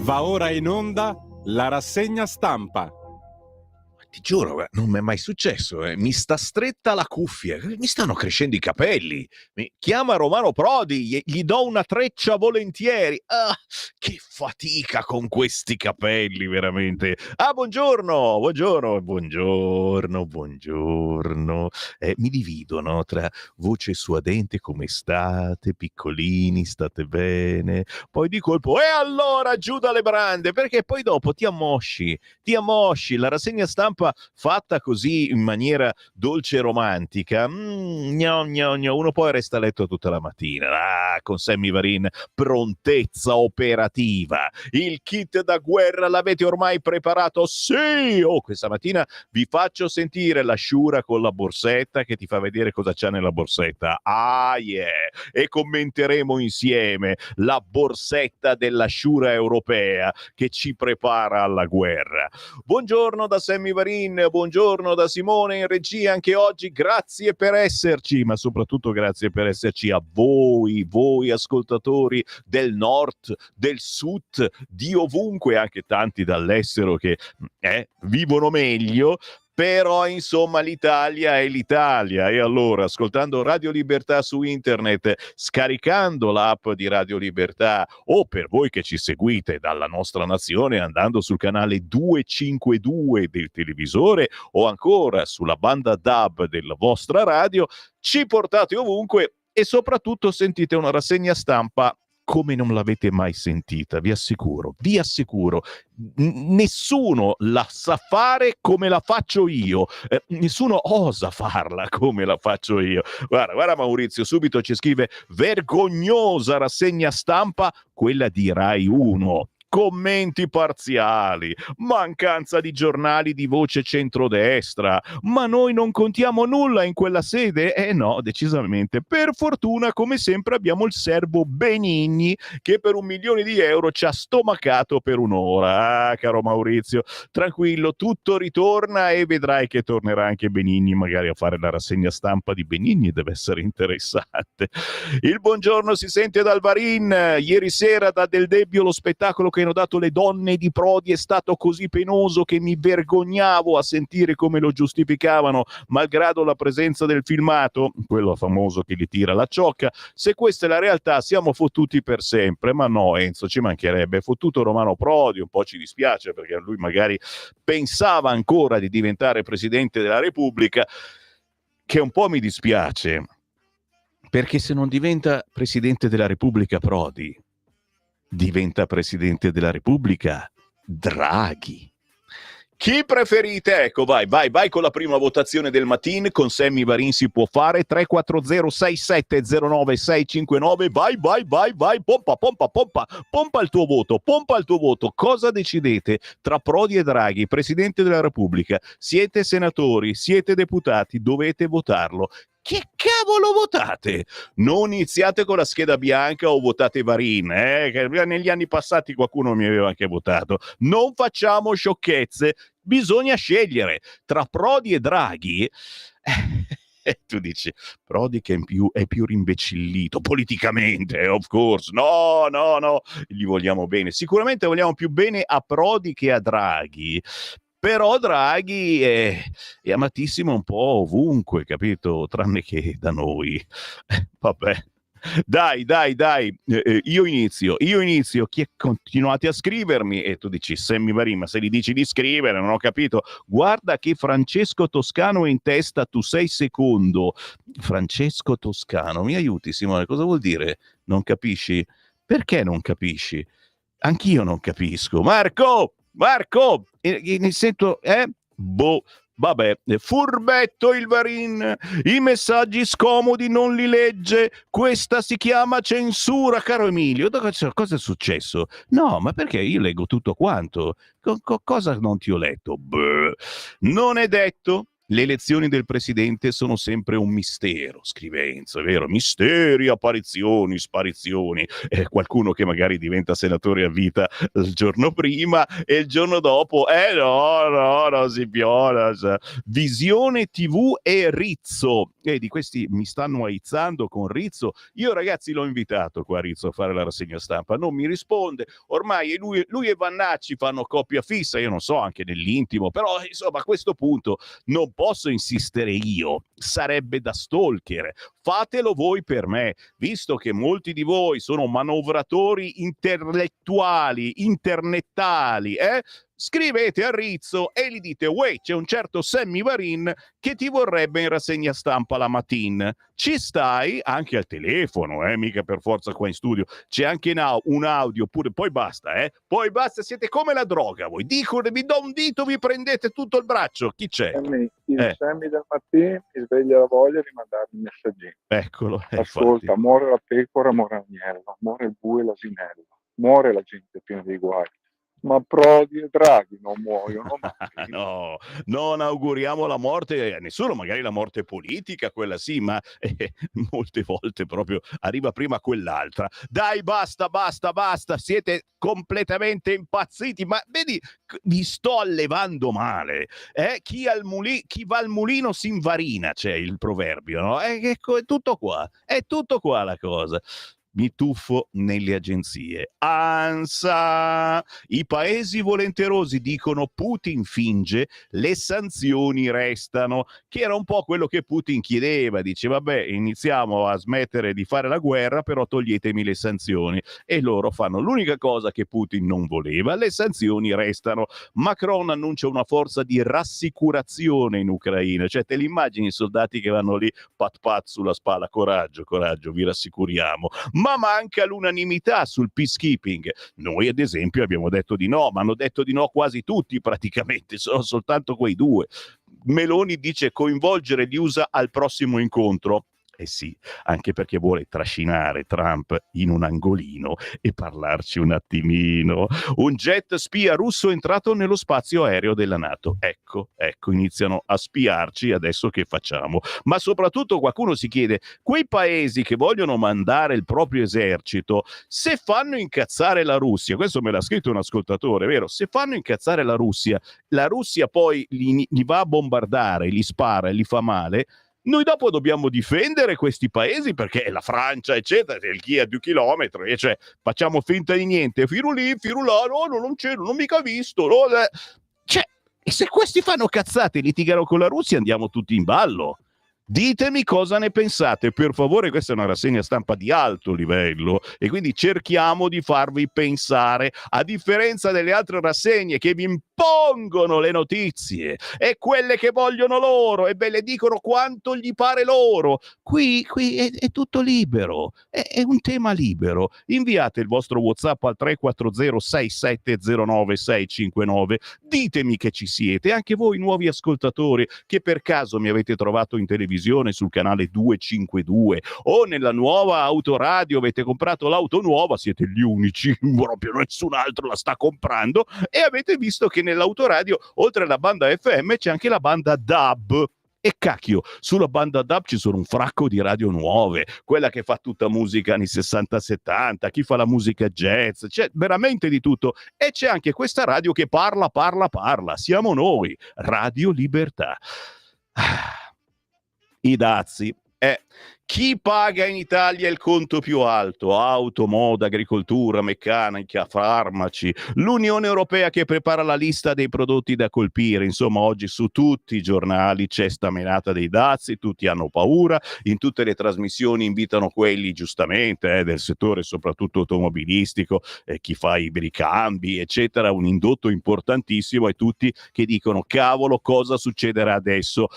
Va ora in onda la rassegna stampa. Ti giuro, non mi è mai successo. Mi sta stretta la cuffia, mi stanno crescendo i capelli. Chiama Romano Prodi, gli do una treccia volentieri. Ah, che fatica con questi capelli, veramente. Ah, buongiorno. Mi dividono tra voce suadente, come state, piccolini, state bene. Poi di colpo, e allora giù dalle brande, perché poi dopo ti ammosci. La rassegna stampa fatta così in maniera dolce e romantica, uno poi resta a letto tutta la mattina. Con Sammy Varin, prontezza operativa, il kit da guerra l'avete ormai preparato? Sì! Questa mattina vi faccio sentire la Sciura con la borsetta che ti fa vedere cosa c'è nella borsetta. E commenteremo insieme la borsetta della Sciura europea che ci prepara alla guerra. Buongiorno da Sammy Varin, buongiorno da Simone in regia anche oggi, grazie per esserci, ma soprattutto grazie per esserci a voi ascoltatori del nord, del sud, di ovunque, anche tanti dall'estero che vivono meglio. Però insomma l'Italia è l'Italia, e allora ascoltando Radio Libertà su internet, scaricando l'app di Radio Libertà, o per voi che ci seguite dalla nostra nazione andando sul canale 252 del televisore o ancora sulla banda DAB della vostra radio, ci portate ovunque e soprattutto sentite una rassegna stampa come non l'avete mai sentita, vi assicuro. Nessuno la sa fare come la faccio io, nessuno osa farla come la faccio io. Guarda Maurizio, subito ci scrive: vergognosa rassegna stampa quella di Rai 1. Commenti parziali, mancanza di giornali di voce centrodestra, ma noi non contiamo nulla in quella sede? No, decisamente. Per fortuna, come sempre, abbiamo il servo Benigni che per 1 milione di euro ci ha stomacato per un'ora. Caro Maurizio, tranquillo, tutto ritorna e vedrai che tornerà anche Benigni, magari a fare la rassegna stampa di Benigni, deve essere interessante. Il buongiorno si sente dal Varin. Ieri sera da Del Debbio lo spettacolo che hanno dato le donne di Prodi è stato così penoso che mi vergognavo a sentire come lo giustificavano, malgrado la presenza del filmato, quello famoso che gli tira la ciocca. Se questa è la realtà siamo fottuti per sempre. Ma no, Enzo, ci mancherebbe. Fottuto Romano Prodi, un po' ci dispiace perché lui magari pensava ancora di diventare Presidente della Repubblica, che un po' mi dispiace, perché se non diventa Presidente della Repubblica Prodi, diventa Presidente della Repubblica Draghi. Chi preferite? Ecco, vai con la prima votazione del mattino. Con Sammy Varin si può fare. 3406709659. Vai, pompa il tuo voto. Cosa decidete tra Prodi e Draghi, Presidente della Repubblica? Siete senatori, siete deputati, dovete votarlo. Che cavolo votate? Non iniziate con la scheda bianca o votate Varin, che negli anni passati qualcuno mi aveva anche votato. Non facciamo sciocchezze, bisogna scegliere tra Prodi e Draghi. E tu dici, Prodi che è più rimbecillito politicamente, of course. No, gli vogliamo bene. Sicuramente vogliamo più bene a Prodi che a Draghi. Però Draghi è amatissimo un po' ovunque, capito? Tranne che da noi. Vabbè. Dai. Io inizio. Chi continuate a scrivermi? E tu dici, Sammy Varin, ma se gli dici di scrivere, non ho capito. Guarda che Francesco Toscano è in testa, tu sei secondo. Francesco Toscano, mi aiuti Simone, cosa vuol dire? Non capisci? Perché non capisci? Anch'io non capisco. Marco! Ne sento, vabbè, furbetto il Varin, i messaggi scomodi non li legge, questa si chiama censura, caro Emilio. Cosa è successo? No, ma perché io leggo tutto quanto? Cosa non ti ho letto? Non è detto Le elezioni del presidente sono sempre un mistero, scrive Enzo, è vero? Misteri, apparizioni, sparizioni. Qualcuno che magari diventa senatore a vita il giorno prima e il giorno dopo, no, si piona. Visione TV e Rizzo. Di questi mi stanno aizzando con Rizzo. Io ragazzi l'ho invitato qua Rizzo a fare la rassegna stampa, non mi risponde. Ormai lui e Vannacci fanno coppia fissa, io non so anche nell'intimo, però insomma a questo punto non posso insistere io, sarebbe da stalker. Fatelo voi per me, visto che molti di voi sono manovratori intellettuali, internettali, scrivete a Rizzo e gli dite: uè, c'è un certo Sammy Varin che ti vorrebbe in rassegna stampa la mattina. Ci stai anche al telefono, mica per forza qua in studio. C'è anche un audio pure, poi basta, poi basta, siete come la droga voi. Dico, vi do un dito, vi prendete tutto il braccio. Chi c'è? Il Sammy del mattino mi sveglia la voglia di mandare un messaggino. Eccolo. Ascolta, infatti. muore la pecora, muore l'agnello, muore il bue e l'asinello, muore la gente piena di guai. Ma Prodi e Draghi non muoiono mai. No, non auguriamo la morte a nessuno, magari la morte politica, quella sì, ma molte volte proprio arriva prima quell'altra. Dai, basta, siete completamente impazziti, ma vedi, vi sto allevando male. Chi va al mulino si invarina, c'è il proverbio, no? È tutto qua la cosa. Mi tuffo nelle agenzie. ANSA! I paesi volenterosi dicono Putin finge, le sanzioni restano, che era un po' quello che Putin chiedeva. Dice, vabbè, iniziamo a smettere di fare la guerra, però toglietemi le sanzioni. E loro fanno l'unica cosa che Putin non voleva, le sanzioni restano. Macron annuncia una forza di rassicurazione in Ucraina. Cioè, te li immagini i soldati che vanno lì, pat pat sulla spalla, coraggio, vi rassicuriamo. Ma manca l'unanimità sul peacekeeping. Noi ad esempio abbiamo detto di no, ma hanno detto di no quasi tutti praticamente, sono soltanto quei due. Meloni dice coinvolgere gli USA al prossimo incontro. Sì, anche perché vuole trascinare Trump in un angolino e parlarci un attimino. Un jet spia russo entrato nello spazio aereo della NATO. Ecco, iniziano a spiarci, adesso che facciamo? Ma soprattutto qualcuno si chiede, quei paesi che vogliono mandare il proprio esercito, se fanno incazzare la Russia, questo me l'ha scritto un ascoltatore, vero? Se fanno incazzare la Russia poi li va a bombardare, li spara e li fa male, noi dopo dobbiamo difendere questi paesi perché la Francia, eccetera, il chi a 2 chilometri, e cioè facciamo finta di niente, firu lì, firu là, no, non c'è, non ho mica visto, no, cioè, e se questi fanno cazzate e litigano con la Russia andiamo tutti in ballo. Ditemi cosa ne pensate, per favore. Questa è una rassegna stampa di alto livello e quindi cerchiamo di farvi pensare, a differenza delle altre rassegne che vi impongono le notizie e quelle che vogliono loro e ve le dicono quanto gli pare loro. Qui è tutto libero, è un tema libero. Inviate il vostro WhatsApp al 340 6709 659, ditemi che ci siete, anche voi nuovi ascoltatori che per caso mi avete trovato in televisione sul canale 252 o nella nuova autoradio, avete comprato l'auto nuova, siete gli unici, proprio nessun altro la sta comprando, e avete visto che nell'autoradio oltre alla banda FM c'è anche la banda DAB. E cacchio, sulla banda DAB ci sono un fracco di radio nuove, quella che fa tutta musica anni 60-70, chi fa la musica jazz, c'è veramente di tutto. E c'è anche questa radio che parla, siamo noi, Radio Libertà. I dazi. Chi paga in Italia il conto più alto? Auto, moda, agricoltura, meccanica, farmaci. L'Unione Europea che prepara la lista dei prodotti da colpire. Insomma, oggi su tutti i giornali c'è sta menata dei dazi, tutti hanno paura, in tutte le trasmissioni invitano quelli, giustamente, del settore soprattutto automobilistico, chi fa i ricambi, eccetera, un indotto importantissimo, e tutti che dicono, cavolo, cosa succederà adesso?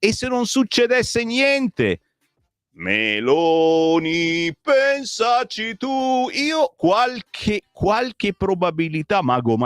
E se non succedesse niente? Meloni, pensaci tu. Io qualche probabilità, mago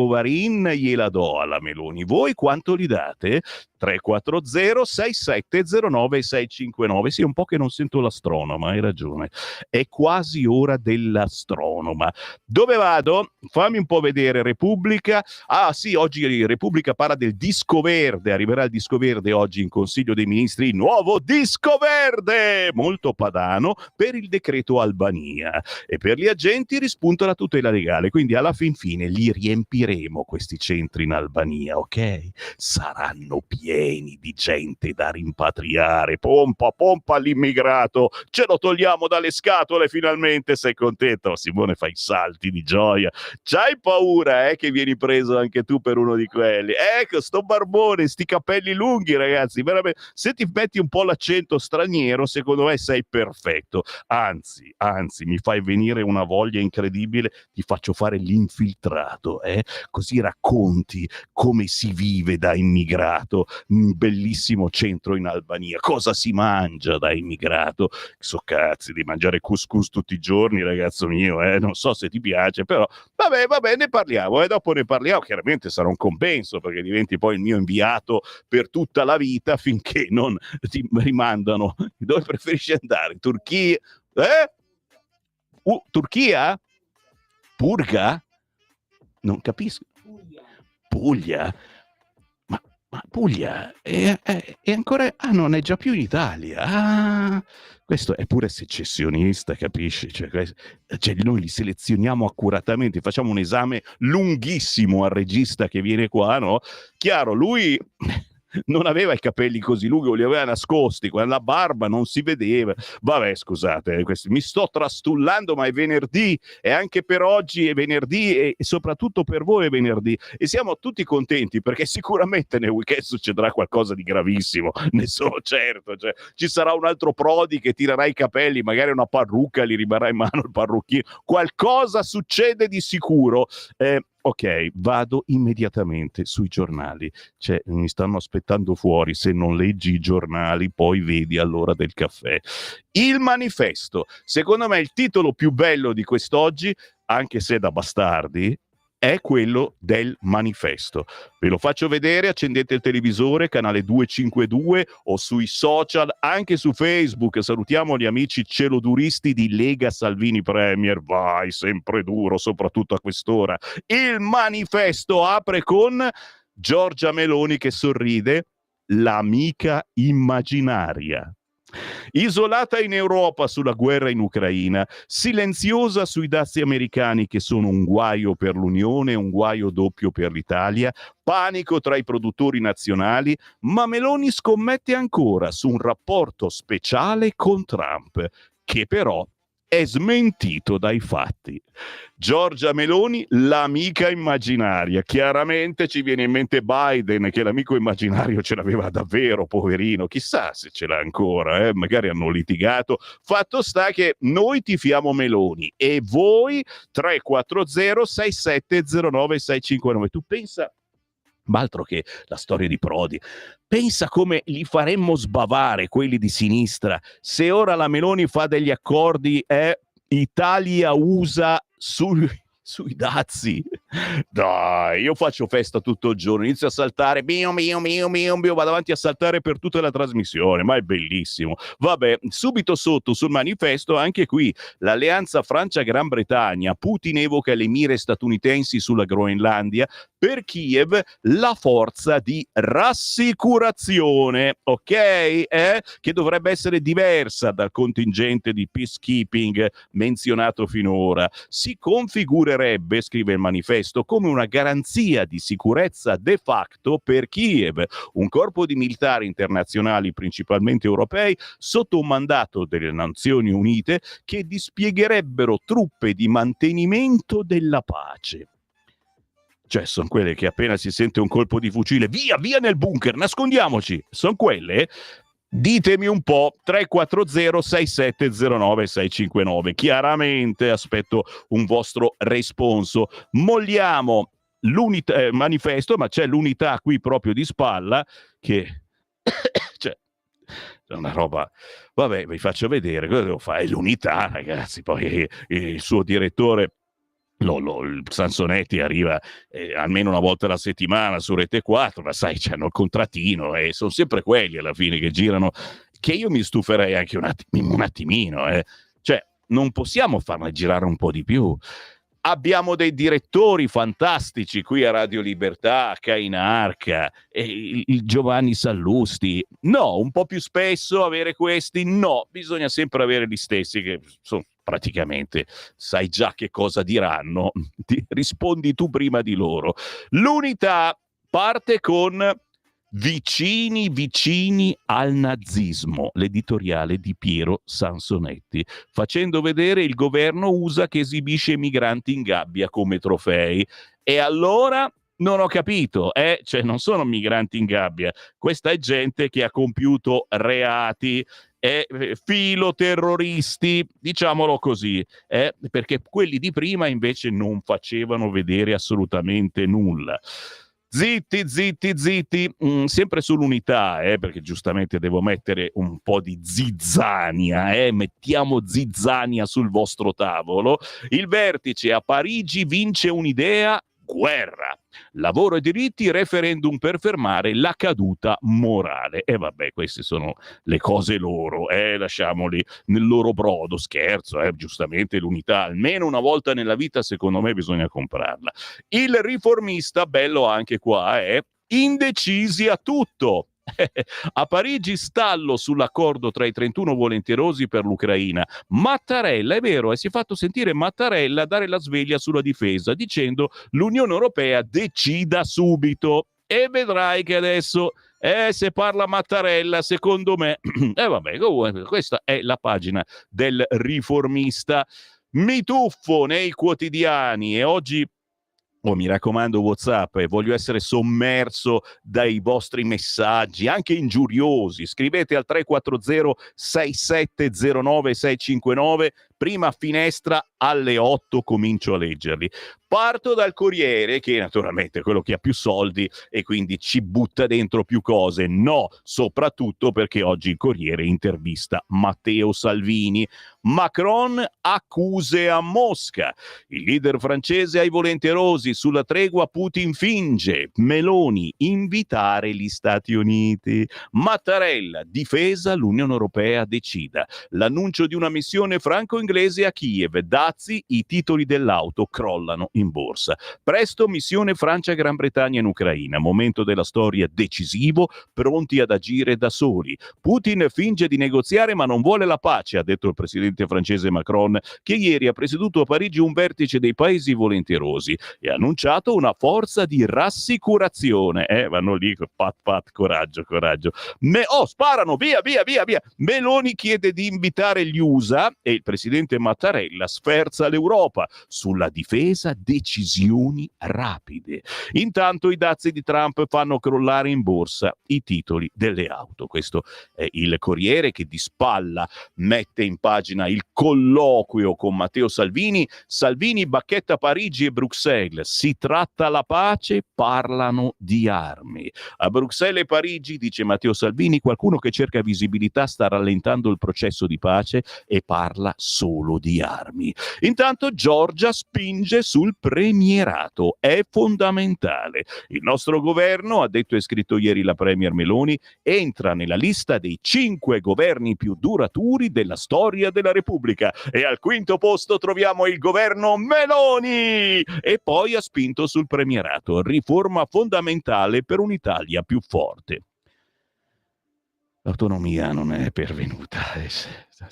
Varin, gliela do alla Meloni. Voi quanto li date? 340 6709 659. Sì, è un po' che non sento l'astronoma, hai ragione. È quasi ora dell'astronoma. Dove vado? Fammi un po' vedere Repubblica. Ah sì, oggi Repubblica parla del disco verde. Arriverà il disco verde oggi in Consiglio dei Ministri. Nuovo disco verde! Molto padano per il decreto Albania. E per gli agenti rispunta la tutela legale. Quindi alla fin fine li riempiremo questi centri in Albania, ok? Saranno pieni di gente da rimpatriare. Pompa l'immigrato. Ce lo togliamo dalle scatole finalmente. Sei contento? Simone fa i salti di gioia. C'hai paura che vieni preso anche tu per uno di quelli? Ecco, sto barbone, sti capelli lunghi, ragazzi, veramente. Se ti metti un po' l'accento straniero, secondo me sei perfetto. Anzi, mi fai venire una voglia incredibile, ti faccio fare l'infiltrato, così racconti come si vive da immigrato in un bellissimo centro in Albania, cosa si mangia da immigrato. So cazzi di mangiare couscous tutti i giorni, ragazzo mio, non so se ti piace, però vabbè, ne parliamo, dopo ne parliamo. Chiaramente sarà un compenso, perché diventi poi il mio inviato per tutta la vita, finché non ti rimandano. Dove preferisci andare? Turchia? Turchia? Purga? Non capisco. Puglia? Ma Puglia è ancora... Ah, non è già più in Italia. Ah, questo è pure secessionista, capisci? Cioè, noi li selezioniamo accuratamente, facciamo un esame lunghissimo al regista che viene qua, no? Chiaro, lui... non aveva i capelli così lunghi, li aveva nascosti, la barba non si vedeva. Vabbè, scusate, mi sto trastullando, ma è venerdì, e anche per oggi è venerdì, e soprattutto per voi è venerdì, e siamo tutti contenti perché sicuramente nel weekend succederà qualcosa di gravissimo, ne sono certo. Cioè, ci sarà un altro Prodi che tirerà i capelli, magari una parrucca gli rimarrà in mano il parrucchino, qualcosa succede di sicuro. Ok, vado immediatamente sui giornali. Cioè, mi stanno aspettando fuori. Se non leggi i giornali, poi vedi all'ora del caffè. Il Manifesto. Secondo me il titolo più bello di quest'oggi, anche se da bastardi, è quello del Manifesto. Ve lo faccio vedere, accendete il televisore, canale 252, o sui social, anche su Facebook. Salutiamo gli amici celoduristi di Lega Salvini Premier. Vai, sempre duro, soprattutto a quest'ora. Il Manifesto apre con Giorgia Meloni che sorride, l'amica immaginaria. Isolata in Europa sulla guerra in Ucraina, silenziosa sui dazi americani che sono un guaio per l'Unione, un guaio doppio per l'Italia, panico tra i produttori nazionali, ma Meloni scommette ancora su un rapporto speciale con Trump, che però è smentito dai fatti. Giorgia Meloni, l'amica immaginaria. Chiaramente ci viene in mente Biden, che l'amico immaginario ce l'aveva davvero, poverino. Chissà se ce l'ha ancora, magari hanno litigato. Fatto sta che noi tifiamo Meloni e voi 340 6709 659. Tu pensa... Ma altro che la storia di Prodi. Pensa come li faremmo sbavare quelli di sinistra se ora la Meloni fa degli accordi Italia-USA sui dazi. Dai, io faccio festa tutto il giorno, inizio a saltare, mio, vado avanti a saltare per tutta la trasmissione, ma è bellissimo. Vabbè, subito sotto sul Manifesto, anche qui, l'alleanza Francia-Gran Bretagna, Putin evoca le mire statunitensi sulla Groenlandia, per Kiev la forza di rassicurazione, ok? Che dovrebbe essere diversa dal contingente di peacekeeping menzionato finora. Si configurerebbe, scrive il Manifesto, come una garanzia di sicurezza de facto per Kiev, un corpo di militari internazionali, principalmente europei, sotto un mandato delle Nazioni Unite, che dispiegherebbero truppe di mantenimento della pace. Cioè, sono quelle che appena si sente un colpo di fucile, via nel bunker, nascondiamoci. Sono quelle? Ditemi un po', 340 6709 659. Chiaramente aspetto un vostro responso. Molliamo Manifesto, ma c'è l'Unità qui proprio di spalla, che cioè, è una roba... Vabbè, vi faccio vedere cosa devo fare. È l'Unità, ragazzi. Poi il suo direttore il Sansonetti arriva almeno una volta alla settimana su Rete 4, ma sai, c'hanno il contrattino e sono sempre quelli alla fine che girano, che io mi stuferei anche un attimino. Cioè, non possiamo farne girare un po' di più. Abbiamo dei direttori fantastici qui a Radio Libertà, a Cainarca, il Giovanni Sallusti. No, un po' più spesso avere questi? No, bisogna sempre avere gli stessi che sono praticamente, sai già che cosa diranno, rispondi tu prima di loro. L'Unità parte con vicini al nazismo, l'editoriale di Piero Sansonetti, facendo vedere il governo USA che esibisce migranti in gabbia come trofei. E allora non ho capito, cioè non sono migranti in gabbia, questa è gente che ha compiuto reati, filoterroristi, diciamolo così, perché quelli di prima invece non facevano vedere assolutamente nulla. Zitti, sempre sull'Unità, perché giustamente devo mettere un po' di zizzania, mettiamo zizzania sul vostro tavolo. Il vertice a Parigi vince un'idea, guerra. Lavoro e diritti, referendum per fermare la caduta morale. E vabbè, queste sono le cose loro, lasciamoli nel loro brodo. Scherzo, giustamente l'Unità, almeno una volta nella vita, secondo me bisogna comprarla. Il Riformista, bello anche qua, è indecisi a tutto. A Parigi stallo sull'accordo tra i 31 volenterosi per l'Ucraina. Mattarella, è vero, si è fatto sentire Mattarella dare la sveglia sulla difesa dicendo l'Unione Europea decida subito. E vedrai che adesso se parla Mattarella, secondo me vabbè, comunque, questa è la pagina del Riformista. Mi tuffo nei quotidiani e oggi mi raccomando WhatsApp, voglio essere sommerso dai vostri messaggi, anche ingiuriosi. Scrivete al 340 6709 659, prima finestra alle 8 comincio a leggerli. Parto dal Corriere, che naturalmente è quello che ha più soldi e quindi ci butta dentro più cose. No, soprattutto perché oggi il Corriere intervista Matteo Salvini. Macron accuse a Mosca. Il leader francese ai volenterosi, sulla tregua Putin finge. Meloni invitare gli Stati Uniti. Mattarella difesa, l'Unione Europea decida. L'annuncio di una missione franco-inglese a Kiev. Dazi, i titoli dell'auto crollano in borsa. Presto missione Francia-Gran Bretagna in Ucraina. Momento della storia decisivo, pronti ad agire da soli. Putin finge di negoziare ma non vuole la pace, ha detto il presidente francese Macron, che ieri ha presieduto a Parigi un vertice dei paesi volenterosi e ha annunciato una forza di rassicurazione. Vanno lì, pat, coraggio. Sparano, via. Meloni chiede di invitare gli USA e il presidente Mattarella sferza l'Europa. Sulla difesa, decisioni rapide. Intanto i dazi di Trump fanno crollare in borsa i titoli delle auto. Questo è il Corriere, che di spalla mette in pagina il colloquio con Matteo Salvini. Salvini bacchetta Parigi e Bruxelles. Si tratta la pace, parlano di armi. A Bruxelles e Parigi, dice Matteo Salvini, qualcuno che cerca visibilità sta rallentando il processo di pace e parla solo di armi. Intanto Giorgia spinge sul premierato. È fondamentale. Il nostro governo, ha detto e scritto ieri la premier Meloni, entra nella lista dei 5 governi più duraturi della storia della Repubblica. E al quinto posto troviamo il governo Meloni. E poi ha spinto sul premierato. Riforma fondamentale per un'Italia più forte. L'autonomia non è pervenuta.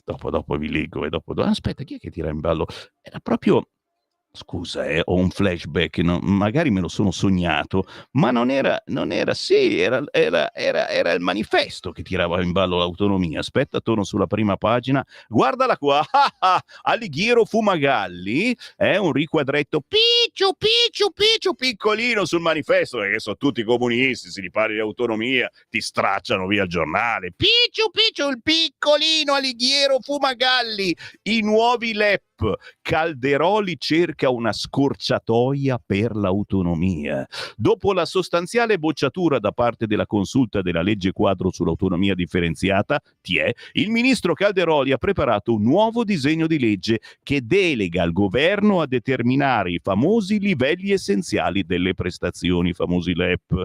Dopo vi leggo e dopo. Aspetta, chi è che tira in ballo? Era proprio. Scusa, ho un flashback, magari me lo sono sognato, ma non era, sì, era il manifesto che tirava in ballo l'autonomia. Aspetta, torno sulla prima pagina, guardala qua, Alighiero Fumagalli, è un riquadretto picciu, piccolino sul manifesto, perché sono tutti comunisti, se gli parli di autonomia, ti stracciano via il giornale. Picciu, il piccolino Alighiero Fumagalli, i nuovi LEP. Calderoli cerca una scorciatoia per l'autonomia. Dopo la sostanziale bocciatura da parte della consulta della legge quadro sull'autonomia differenziata, il ministro Calderoli ha preparato un nuovo disegno di legge che delega il governo a determinare i famosi livelli essenziali delle prestazioni, i famosi LEP.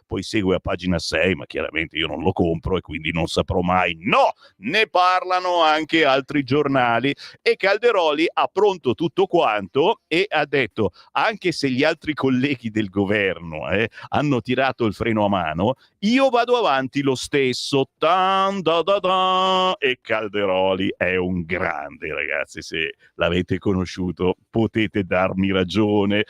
Poi segue a pagina 6, ma chiaramente io non lo compro e quindi non saprò mai. No! Ne parlano anche altri giornali e Calderoli ha pronto tutto quanto e ha detto: anche se gli altri colleghi del governo hanno tirato il freno a mano, io vado avanti lo stesso. E Calderoli è un grande, ragazzi, se l'avete conosciuto potete darmi ragione.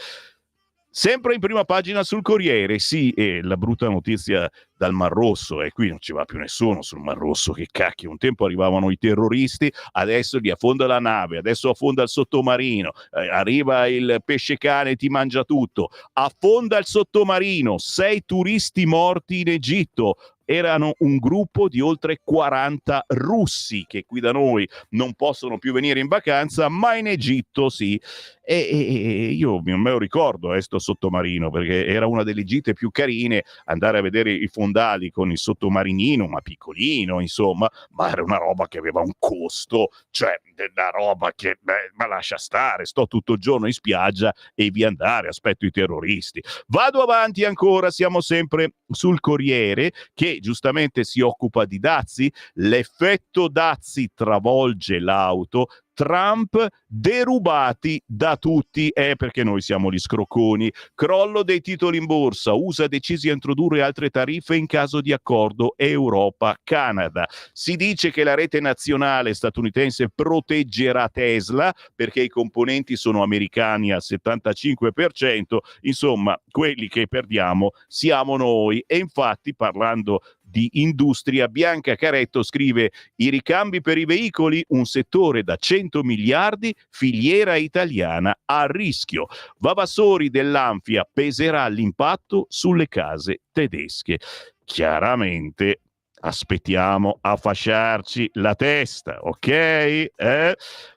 Sempre in prima pagina sul Corriere, sì, e la brutta notizia dal Mar Rosso, e qui non ci va più nessuno sul Mar Rosso, che cacchio, un tempo arrivavano i terroristi, adesso gli affonda la nave, adesso affonda il sottomarino, arriva il pesce cane e ti mangia tutto, affonda il sottomarino, 6 turisti morti in Egitto, erano un gruppo di oltre 40 russi che qui da noi non possono più venire in vacanza, ma in Egitto sì. E io me lo ricordo sto sottomarino, perché era una delle gite più carine, andare a vedere i fondali con il sottomarinino, ma piccolino insomma, ma era una roba che aveva un costo, cioè della roba che ma lascia stare, sto tutto il giorno in spiaggia e via andare, aspetto i terroristi. Vado avanti ancora, siamo sempre sul Corriere che giustamente si occupa di dazi. L'effetto dazi travolge l'auto, Trump derubati da tutti, perché noi siamo gli scrocconi. Crollo dei titoli in borsa, USA decisi a introdurre altre tariffe in caso di accordo Europa-Canada. Si dice che la rete nazionale statunitense proteggerà Tesla perché i componenti sono americani al 75%, insomma quelli che perdiamo siamo noi. E infatti, parlando di industria, Bianca Caretto scrive: i ricambi per i veicoli, un settore da 100 miliardi, filiera italiana a rischio. Vavassori dell'Anfia peserà l'impatto sulle case tedesche. Chiaramente aspettiamo a fasciarci la testa, ok?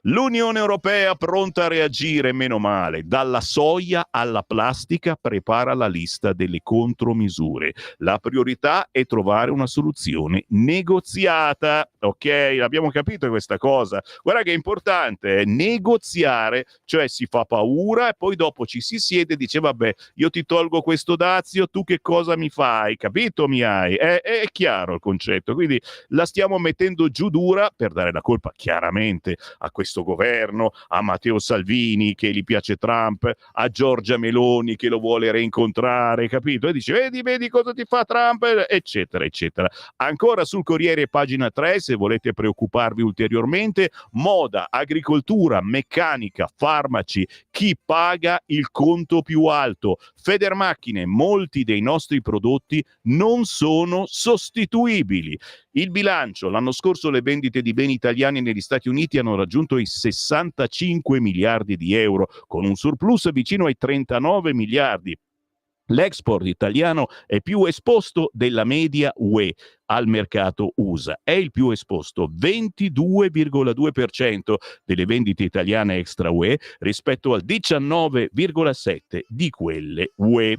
L'Unione Europea pronta a reagire, meno male. Dalla soia alla plastica prepara la lista delle contromisure. La priorità è trovare una soluzione negoziata, ok? Abbiamo capito questa cosa. Guarda che è importante, negoziare, cioè si fa paura e poi dopo ci si siede e dice: vabbè, io ti tolgo questo dazio, tu che cosa mi fai? Capito mi hai? È chiaro il concetto. Quindi la stiamo mettendo giù dura per dare la colpa chiaramente a questo governo, a Matteo Salvini che gli piace Trump, a Giorgia Meloni che lo vuole reincontrare, capito? E dice: vedi cosa ti fa Trump, eccetera eccetera. Ancora sul Corriere pagina 3, se volete preoccuparvi ulteriormente: moda, agricoltura, meccanica, farmaci, chi paga il conto più alto? Federmacchine, molti dei nostri prodotti non sono sostituibili. Il bilancio: l'anno scorso le vendite di beni italiani negli Stati Uniti hanno raggiunto i 65 miliardi di euro, con un surplus vicino ai 39 miliardi. L'export italiano è più esposto della media UE al mercato USA. È il più esposto, 22,2% delle vendite italiane extra UE rispetto al 19,7% di quelle UE.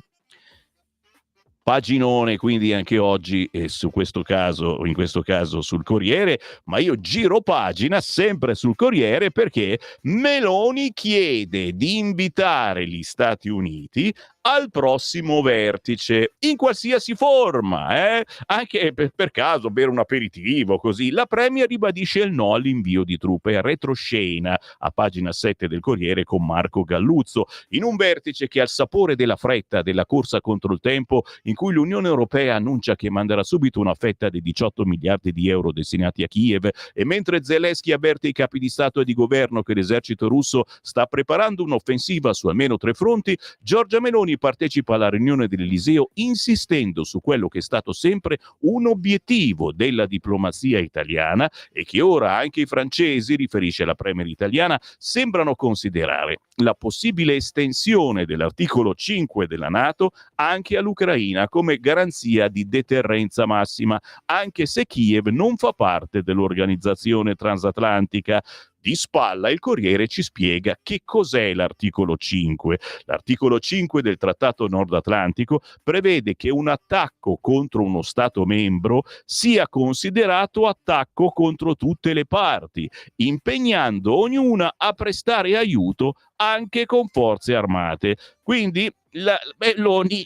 Paginone quindi anche oggi in questo caso sul Corriere, ma io giro pagina sempre sul Corriere perché Meloni chiede di invitare gli Stati Uniti al prossimo vertice, in qualsiasi forma, anche per caso bere un aperitivo così. La Premier ribadisce il no all'invio di truppe. Retroscena a pagina 7 del Corriere con Marco Galluzzo, in un vertice che ha il sapore della fretta, della corsa contro il tempo, in cui l'Unione Europea annuncia che manderà subito una fetta dei 18 miliardi di euro destinati a Kiev, e mentre Zelensky avverte i capi di Stato e di governo che l'esercito russo sta preparando un'offensiva su almeno 3 fronti, Giorgia Meloni partecipa alla riunione dell'Eliseo insistendo su quello che è stato sempre un obiettivo della diplomazia italiana e che ora anche i francesi, riferisce la premier italiana, sembrano considerare: la possibile estensione dell'articolo 5 della NATO anche all'Ucraina come garanzia di deterrenza massima, anche se Kiev non fa parte dell'organizzazione transatlantica. Di spalla il Corriere ci spiega che cos'è l'articolo 5. L'articolo 5 del Trattato Nord Atlantico prevede che un attacco contro uno Stato membro sia considerato attacco contro tutte le parti, impegnando ognuna a prestare aiuto anche con forze armate. Quindi la Meloni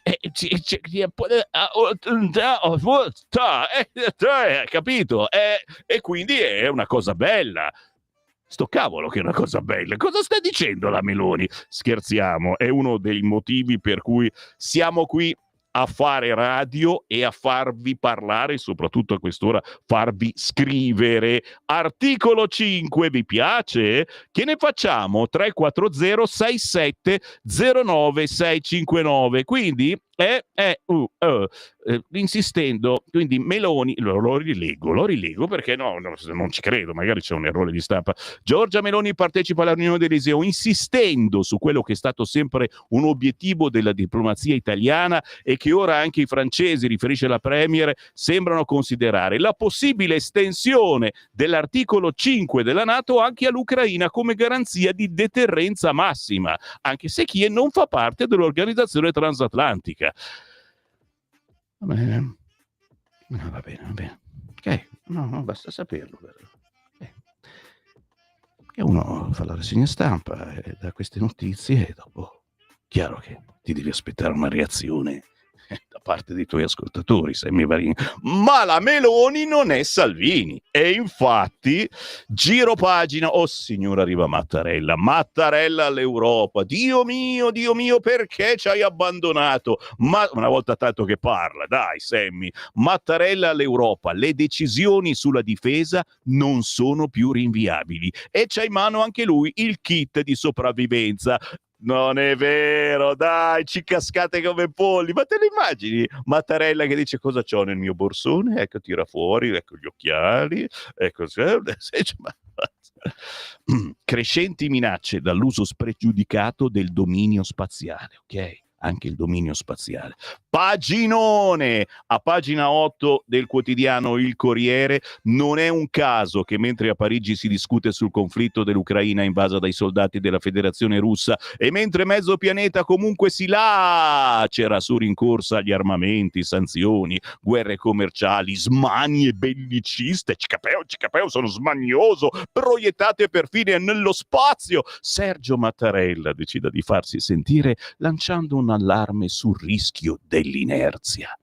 capito? E quindi è una cosa bella. Sto cavolo che è una cosa bella. Cosa sta dicendo la Meloni? Scherziamo, è uno dei motivi per cui siamo qui a fare radio e a farvi parlare, soprattutto a quest'ora farvi scrivere. Articolo 5, vi piace? Che ne facciamo? 340 67 09 659. Quindi insistendo, quindi Meloni, lo rilego perché non ci credo, magari c'è un errore di stampa. Giorgia Meloni partecipa alla riunione dell'Eliseo insistendo su quello che è stato sempre un obiettivo della diplomazia italiana e che ora anche i francesi, riferisce la Premier, sembrano considerare: la possibile estensione dell'articolo 5 della NATO anche all'Ucraina come garanzia di deterrenza massima, anche se Kiev non fa parte dell'organizzazione transatlantica. Va bene. No, va bene. Ok, no, basta saperlo. Che uno fa la rassegna stampa e dà queste notizie e dopo, chiaro che ti devi aspettare una reazione da parte dei tuoi ascoltatori, Marini. Ma la Meloni non è Salvini e infatti giro pagina, oh signora, arriva Mattarella all'Europa, Dio mio, perché ci hai abbandonato? Ma una volta tanto che parla, dai Sammy. Mattarella all'Europa, le decisioni sulla difesa non sono più rinviabili e c'ha in mano anche lui il kit di sopravvivenza. Non è vero, dai, ci cascate come polli. Ma te lo immagini? Mattarella che dice: cosa c'ho nel mio borsone? Ecco, tira fuori, ecco gli occhiali, ecco. Crescenti minacce dall'uso spregiudicato del dominio spaziale, ok? Anche il dominio spaziale. Paginone! A pagina 8 del quotidiano Il Corriere, non è un caso che mentre a Parigi si discute sul conflitto dell'Ucraina invasa dai soldati della Federazione Russa e mentre mezzo pianeta comunque si lacera su rincorsa agli armamenti, sanzioni, guerre commerciali, smanie belliciste, cicapeo, sono smanioso, proiettate perfino nello spazio, Sergio Mattarella decida di farsi sentire lanciando un allarme sul rischio dell'inerzia.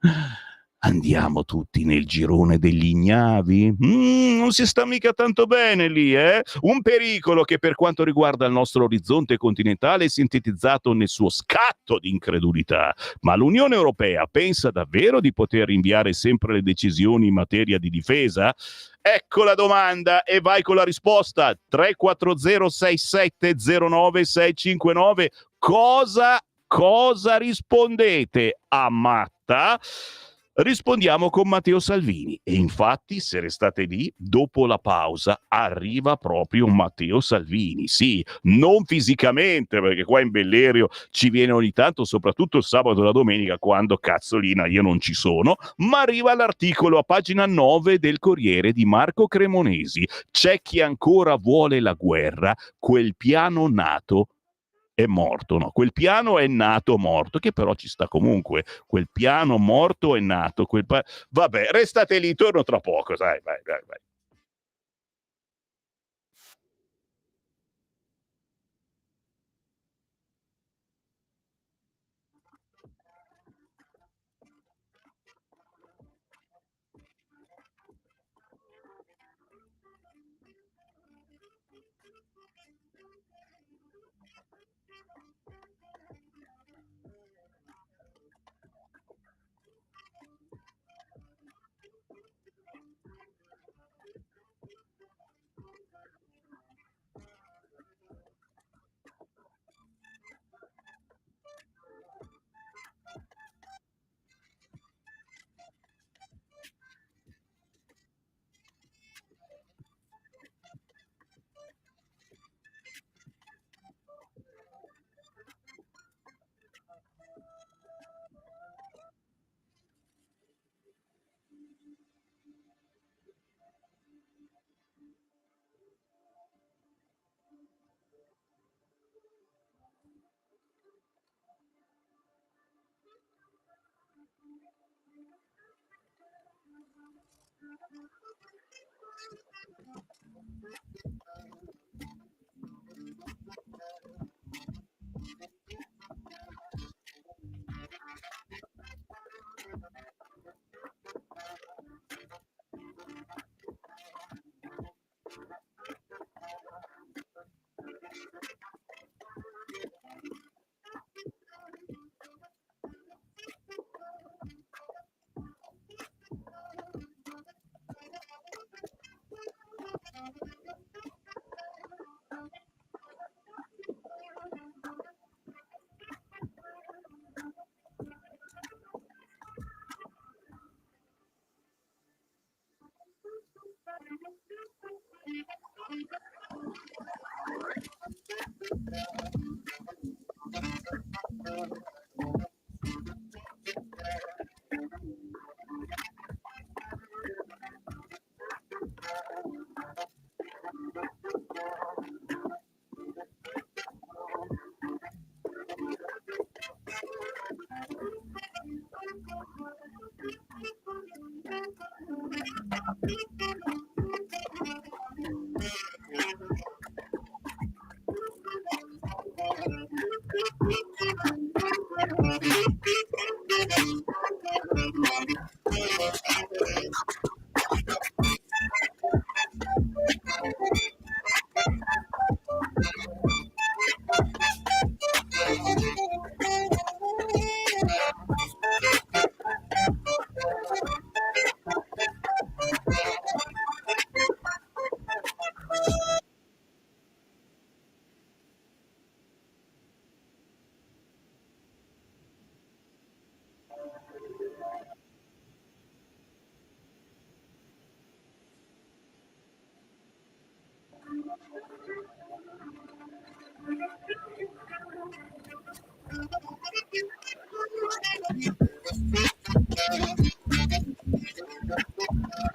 Andiamo tutti nel girone degli ignavi? Non si sta mica tanto bene lì, eh? Un pericolo che per quanto riguarda il nostro orizzonte continentale è sintetizzato nel suo scatto di incredulità. Ma l'Unione Europea pensa davvero di poter rinviare sempre le decisioni in materia di difesa? Ecco la domanda e vai con la risposta. 340 67 09 659. Cosa rispondete a Matta? Rispondiamo con Matteo Salvini e infatti, se restate lì, dopo la pausa arriva proprio Matteo Salvini. Sì, non fisicamente, perché qua in Bellerio ci viene ogni tanto, soprattutto il sabato e la domenica, quando cazzolina io non ci sono, ma arriva l'articolo a pagina 9 del Corriere di Marco Cremonesi. C'è chi ancora vuole la guerra, quel piano NATO è morto, no? Quel piano è nato morto, che però ci sta comunque. Quel piano morto è nato. Vabbè, restate lì, torno tra poco, dai, vai.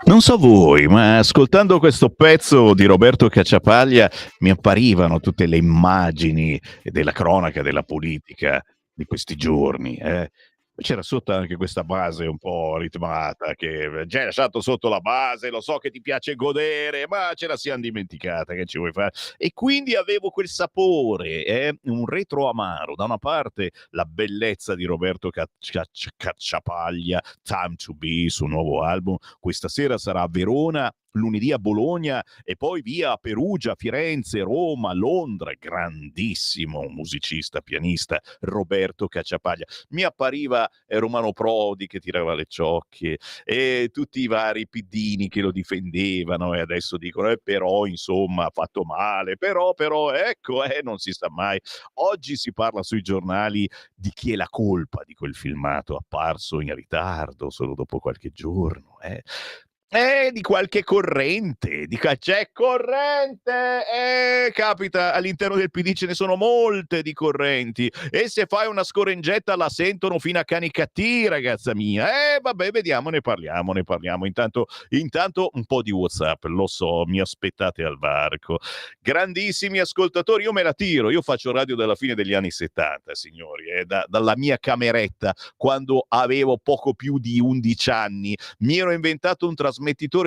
Non so voi, ma ascoltando questo pezzo di Roberto Cacciapaglia mi apparivano tutte le immagini della cronaca della politica di questi giorni. C'era sotto anche questa base un po' ritmata che già hai lasciato sotto la base, lo so che ti piace godere, ma ce la siamo dimenticata, che ci vuoi fare? E quindi avevo quel sapore, un retro amaro. Da una parte la bellezza di Roberto Cacciapaglia, Time to Be, suo nuovo album. Questa sera sarà a Verona, lunedì a Bologna e poi via a Perugia, Firenze, Roma, Londra. Grandissimo musicista, pianista Roberto Cacciapaglia. Mi appariva Romano Prodi che tirava le ciocche e tutti i vari piddini che lo difendevano e adesso dicono però insomma ha fatto male, però ecco, non si sa mai. Oggi si parla sui giornali di chi è la colpa di quel filmato apparso in ritardo solo dopo qualche giorno, di qualche corrente, c'è corrente, capita, all'interno del PD ce ne sono molte di correnti e se fai una scorrengetta la sentono fino a Canicattì, ragazza mia. Vabbè, vediamo, ne parliamo. Intanto un po' di WhatsApp, lo so, mi aspettate al varco. Grandissimi ascoltatori, io me la tiro, io faccio radio dalla fine degli anni 70, signori, dalla mia cameretta, quando avevo poco più di 11 anni, mi ero inventato un trasmettitore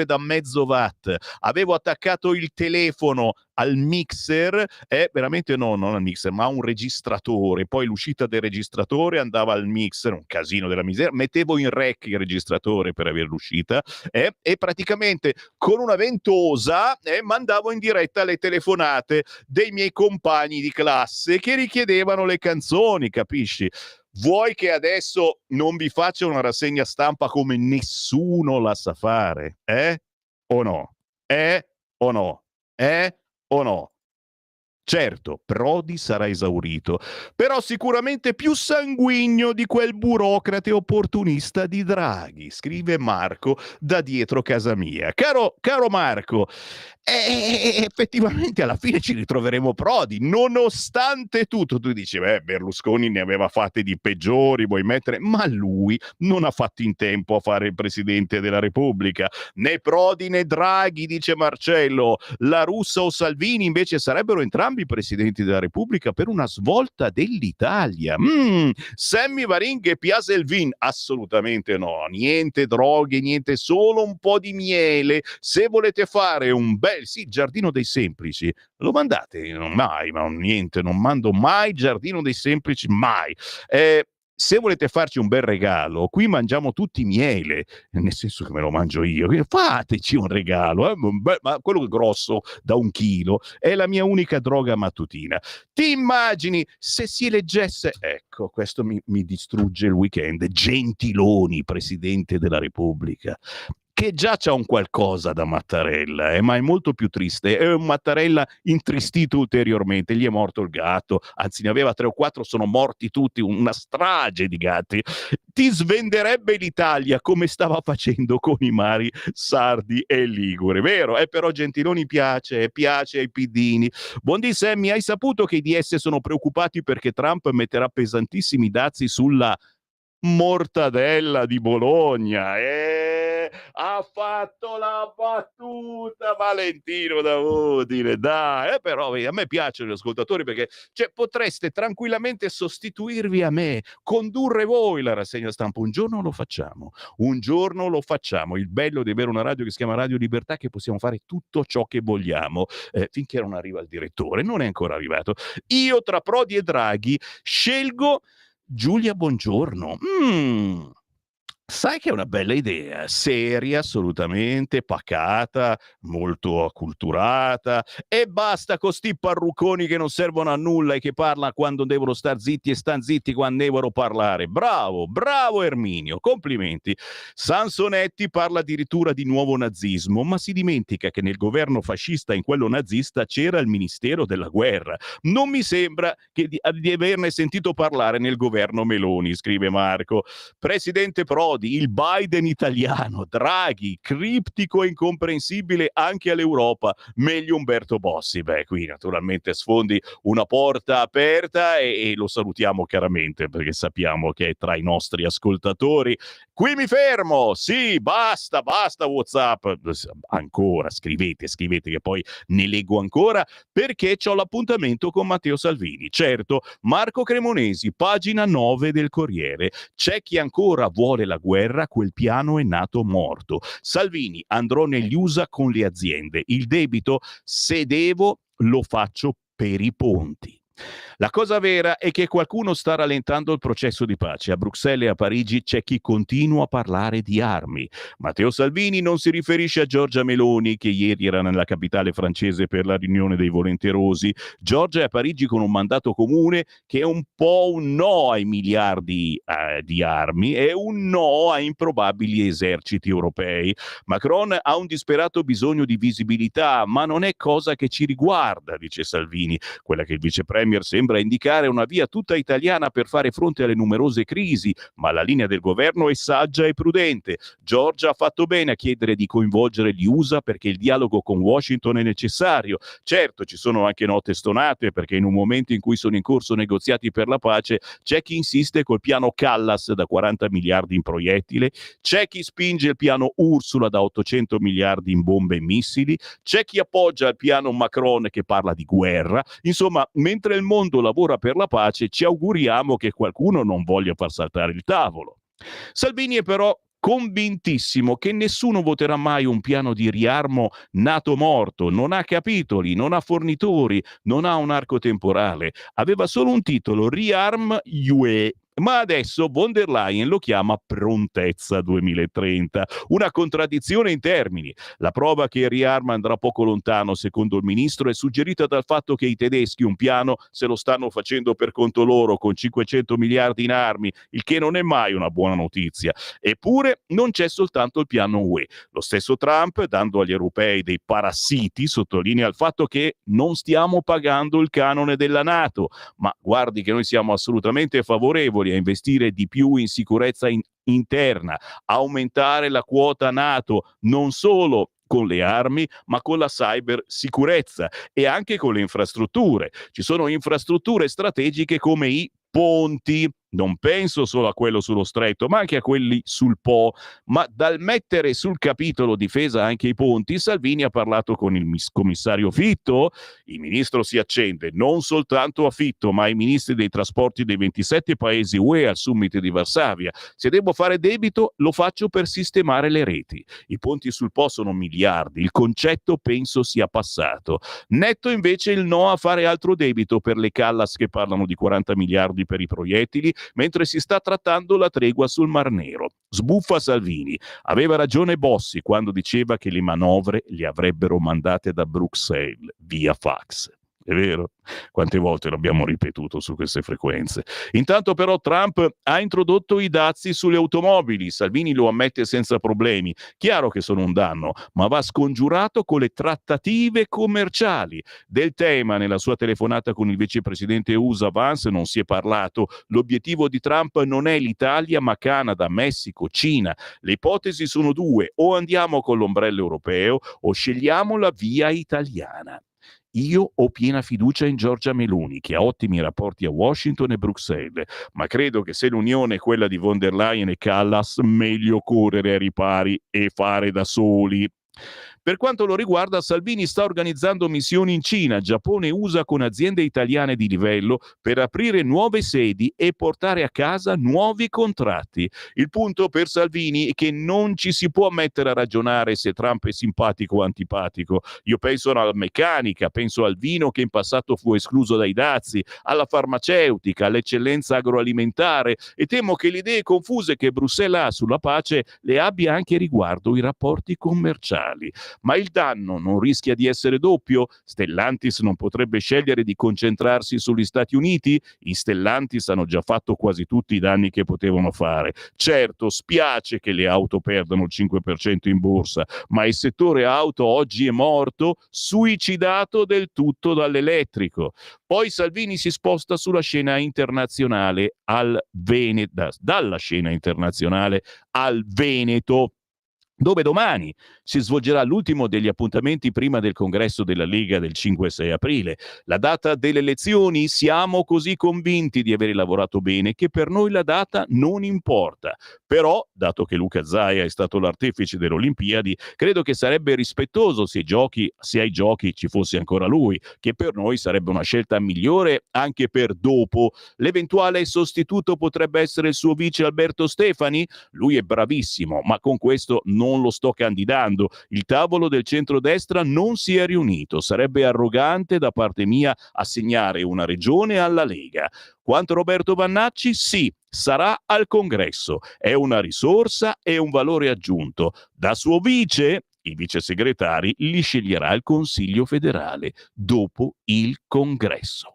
da mezzo watt, avevo attaccato il telefono al mixer, veramente no, non al mixer, ma a un registratore, poi l'uscita del registratore andava al mixer, un casino della miseria, mettevo in rec il registratore per avere l'uscita, e praticamente con una ventosa mandavo in diretta le telefonate dei miei compagni di classe che richiedevano le canzoni, capisci? Vuoi che adesso non vi faccia una rassegna stampa come nessuno la sa fare? O no? O no? O no? Certo, Prodi sarà esaurito, però sicuramente più sanguigno di quel burocrate opportunista di Draghi, scrive Marco da dietro casa mia. Caro Marco, effettivamente alla fine ci ritroveremo Prodi, nonostante tutto. Tu dici, Berlusconi ne aveva fatte di peggiori, vuoi mettere, ma lui non ha fatto in tempo a fare il Presidente della Repubblica. Né Prodi né Draghi, dice Marcello. La Russa o Salvini invece sarebbero entrambi entrambi i presidenti della Repubblica per una svolta dell'Italia. Sammy Varin e Piaselvin, assolutamente no, niente droghe, niente, solo un po' di miele. Se volete fare un bel, sì, giardino dei semplici, lo mandate? Mai, ma niente, non mando mai giardino dei semplici, mai. Se volete farci un bel regalo, qui mangiamo tutti miele, nel senso che me lo mangio io, quindi fateci un regalo, ma quello grosso da 1 chilo è la mia unica droga mattutina. Ti immagini se si eleggesse, ecco, questo mi distrugge il weekend, Gentiloni, Presidente della Repubblica, che già c'ha un qualcosa da Mattarella, ma è molto più triste, è un Mattarella intristito ulteriormente, gli è morto il gatto, anzi ne aveva 3 o 4, sono morti tutti, una strage di gatti. Ti svenderebbe l'Italia come stava facendo con i mari sardi e ligure, vero? Però Gentiloni piace ai piddini. Buondì Sammy, hai saputo che i DS sono preoccupati perché Trump metterà pesantissimi dazi sulla mortadella di Bologna? Ha fatto la battuta Valentino da Udine, dai, però a me piacciono gli ascoltatori perché potreste tranquillamente sostituirvi a me, condurre voi la rassegna stampa. Un giorno lo facciamo. Il bello di avere una radio che si chiama Radio Libertà è che possiamo fare tutto ciò che vogliamo, finché non arriva il direttore, non è ancora arrivato. Io tra Prodi e Draghi scelgo Giulia Bongiorno. Sai che è una bella idea, seria, assolutamente, pacata, molto acculturata, e basta con sti parrucconi che non servono a nulla e che parlano quando devono star zitti e stan zitti quando devono parlare. Bravo Erminio, complimenti. Sansonetti parla addirittura di nuovo nazismo, ma si dimentica che nel governo fascista e in quello nazista c'era il Ministero della Guerra. Non mi sembra di averne sentito parlare nel governo Meloni, scrive Marco. Presidente Prodi, il Biden italiano, Draghi, criptico e incomprensibile anche all'Europa, meglio Umberto Bossi. Qui naturalmente sfondi una porta aperta e lo salutiamo chiaramente perché sappiamo che è tra i nostri ascoltatori. Qui mi fermo, sì, basta WhatsApp, ancora scrivete che poi ne leggo ancora perché c'ho l'appuntamento con Matteo Salvini. Certo, Marco Cremonesi, pagina 9 del Corriere. C'è chi ancora vuole la guerra, quel piano è nato morto. Salvini, andrò negli USA con le aziende. Il debito, se devo, lo faccio per i ponti. La cosa vera è che qualcuno sta rallentando il processo di pace. A Bruxelles e a Parigi c'è chi continua a parlare di armi. Matteo Salvini non si riferisce a Giorgia Meloni, che ieri era nella capitale francese per la riunione dei volenterosi. Giorgia è a Parigi con un mandato comune che è un po' un no ai miliardi di armi e un no a improbabili eserciti europei. Macron ha un disperato bisogno di visibilità, ma non è cosa che ci riguarda, dice Salvini. Quella che il vice premier sembra indicare una via tutta italiana per fare fronte alle numerose crisi, ma la linea del governo è saggia e prudente. Giorgia ha fatto bene a chiedere di coinvolgere gli USA perché il dialogo con Washington è necessario. Certo, ci sono anche note stonate perché in un momento in cui sono in corso negoziati per la pace c'è chi insiste col piano Callas da 40 miliardi in proiettili, c'è chi spinge il piano Ursula da 800 miliardi in bombe e missili, c'è chi appoggia il piano Macron che parla di guerra. Insomma, mentre il mondo lavora per la pace, ci auguriamo che qualcuno non voglia far saltare il tavolo. Salvini è però convintissimo che nessuno voterà mai un piano di riarmo nato morto, non ha capitoli, non ha fornitori, non ha un arco temporale, aveva solo un titolo, Rearm UE. Ma adesso von der Leyen lo chiama Prontezza 2030, una contraddizione in termini. La prova che il riarmo andrà poco lontano, secondo il ministro, è suggerita dal fatto che i tedeschi un piano se lo stanno facendo per conto loro con 500 miliardi in armi, il che non è mai una buona notizia. Eppure non c'è soltanto il piano UE. Lo stesso Trump, dando agli europei dei parassiti, sottolinea il fatto che non stiamo pagando il canone della NATO, ma guardi che noi siamo assolutamente favorevoli a investire di più in sicurezza interna, aumentare la quota NATO, non solo con le armi, ma con la cybersicurezza e anche con le infrastrutture. Ci sono infrastrutture strategiche come i ponti. non penso solo a quello sullo stretto, ma anche a quelli sul Po. Ma dal mettere sul capitolo difesa anche i ponti, Salvini ha parlato con il commissario Fitto. Il ministro si accende non soltanto a Fitto, ma ai ministri dei trasporti dei 27 paesi UE al summit di Varsavia. Se devo fare debito, lo faccio per sistemare le reti. I ponti sul Po sono miliardi, il concetto penso sia passato. Netto invece il no a fare altro debito per le Callas che parlano di 40 miliardi per i proiettili, mentre si sta trattando la tregua sul Mar Nero. Sbuffa Salvini. Aveva ragione Bossi quando diceva che le manovre le avrebbero mandate da Bruxelles via fax. È vero? Quante volte l'abbiamo ripetuto su queste frequenze. Intanto però Trump ha introdotto i dazi sulle automobili. Salvini lo ammette senza problemi. Chiaro che sono un danno, ma va scongiurato con le trattative commerciali. Del tema nella sua telefonata con il vicepresidente USA Vance non si è parlato. L'obiettivo di Trump non è l'Italia, ma Canada, Messico, Cina. Le ipotesi sono due: o andiamo con l'ombrello europeo o scegliamo la via italiana. Io ho piena fiducia in Giorgia Meloni, che ha ottimi rapporti a Washington e Bruxelles, ma credo che se l'unione è quella di von der Leyen e Callas, meglio correre ai ripari e fare da soli. Per quanto lo riguarda, Salvini sta organizzando missioni in Cina, Giappone e USA con aziende italiane di livello per aprire nuove sedi e portare a casa nuovi contratti. Il punto per Salvini è che non ci si può mettere a ragionare se Trump è simpatico o antipatico. Io penso alla meccanica, penso al vino che in passato fu escluso dai dazi, alla farmaceutica, all'eccellenza agroalimentare, e temo che le idee confuse che Bruxelles ha sulla pace le abbia anche riguardo i rapporti commerciali. Ma il danno non rischia di essere doppio? Stellantis non potrebbe scegliere di concentrarsi sugli Stati Uniti? In Stellantis hanno già fatto quasi tutti i danni che potevano fare. Certo, spiace che le auto perdano il 5% in borsa, ma il settore auto oggi è morto, suicidato del tutto dall'elettrico. Poi Salvini si sposta sulla scena internazionale dalla scena internazionale al Veneto, dove domani si svolgerà l'ultimo degli appuntamenti prima del congresso della Lega del 5-6 aprile. La data delle elezioni, siamo così convinti di aver lavorato bene che per noi la data non importa. Però, dato che Luca Zaia è stato l'artefice delle Olimpiadi, credo che sarebbe rispettoso se ai giochi ci fosse ancora lui, che per noi sarebbe una scelta migliore anche per dopo. L'eventuale sostituto potrebbe essere il suo vice Alberto Stefani? Lui è bravissimo, ma con questo non lo sto candidando. Il tavolo del centrodestra non si è riunito. Sarebbe arrogante da parte mia assegnare una regione alla Lega. Quanto Roberto Vannacci, sì, sarà al congresso. È una risorsa e un valore aggiunto. Da suo vice, i vice segretari li sceglierà il Consiglio federale dopo il congresso.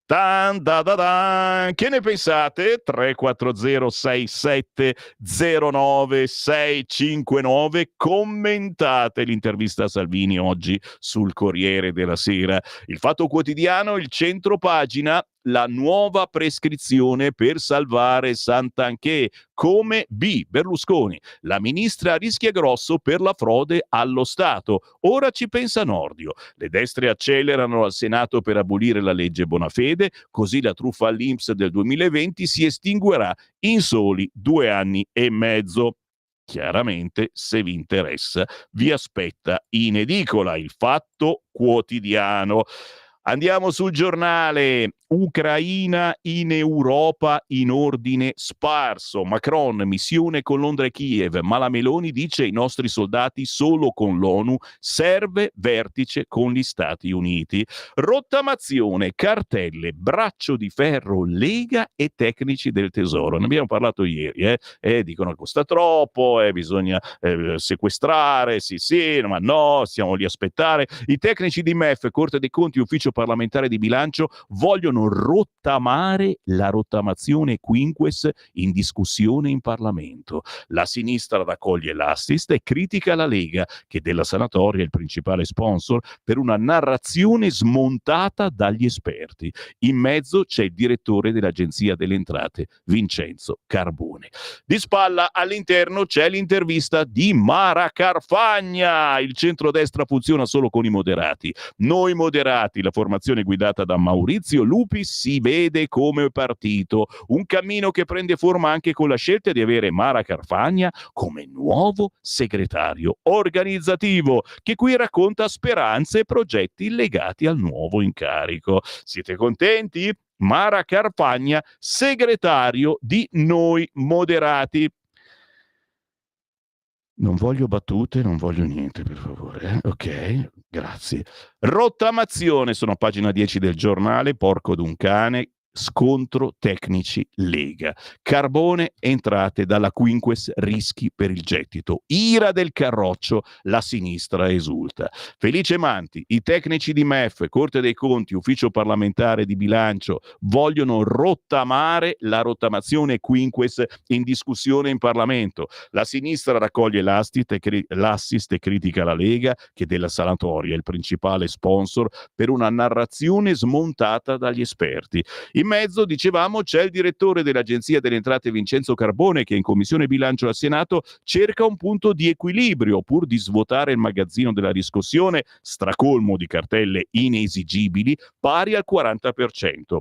Tan, da, da, da. Che ne pensate? 34067096659. Commentate l'intervista a Salvini oggi sul Corriere della Sera. Il Fatto Quotidiano, il centro pagina, la nuova prescrizione per salvare Santanchè. Come B. Berlusconi. La ministra rischia grosso per la frode allo Stato. Ora ci pensa Nordio. Le destre accelerano al Senato per abolire la legge Bonafede, così la truffa all'INPS del 2020 si estinguerà in soli 2 anni e mezzo. Chiaramente, se vi interessa, vi aspetta in edicola il Fatto Quotidiano. Andiamo sul Giornale. Ucraina in Europa in ordine sparso. Macron, missione con Londra e Kiev, ma la Meloni dice i nostri soldati solo con l'ONU, serve vertice con gli Stati Uniti. Rottamazione, cartelle, braccio di ferro, Lega e tecnici del Tesoro. Ne abbiamo parlato ieri, dicono che costa troppo, bisogna sequestrare, sì, ma no, stiamo lì a aspettare. I tecnici di MEF, Corte dei Conti, Ufficio Parlamentare di Bilancio vogliono rottamare la rottamazione quinques in discussione in Parlamento. La sinistra raccoglie l'assist e critica la Lega, che della sanatoria è il principale sponsor, per una narrazione smontata dagli esperti. In mezzo c'è il direttore dell'Agenzia delle Entrate, Vincenzo Carbone. Di spalla all'interno c'è l'intervista di Mara Carfagna. Il centrodestra funziona solo con i moderati. Noi moderati, la formazione formazione guidata da Maurizio Lupi si vede come partito, un cammino che prende forma anche con la scelta di avere Mara Carfagna come nuovo segretario organizzativo, che qui racconta speranze e progetti legati al nuovo incarico. Siete contenti? Mara Carfagna, segretario di Noi Moderati. Non voglio battute, non voglio niente, per favore. Ok, grazie. Rottamazione, sono a pagina 10 del giornale, porco d'un cane, scontro tecnici Lega. Carbone, entrate dalla Quinques, rischi per il gettito. Ira del Carroccio, la sinistra esulta. Felice Manti, i tecnici di MEF, Corte dei Conti, Ufficio parlamentare di bilancio vogliono rottamare la rottamazione Quinques in discussione in Parlamento. La sinistra raccoglie l'assist e critica la Lega, che della sanatoria è il principale sponsor, per una narrazione smontata dagli esperti. In mezzo, dicevamo, c'è il direttore dell'Agenzia delle Entrate Vincenzo Carbone, che in Commissione Bilancio al Senato cerca un punto di equilibrio pur di svuotare il magazzino della riscossione, stracolmo di cartelle inesigibili, pari al 40%.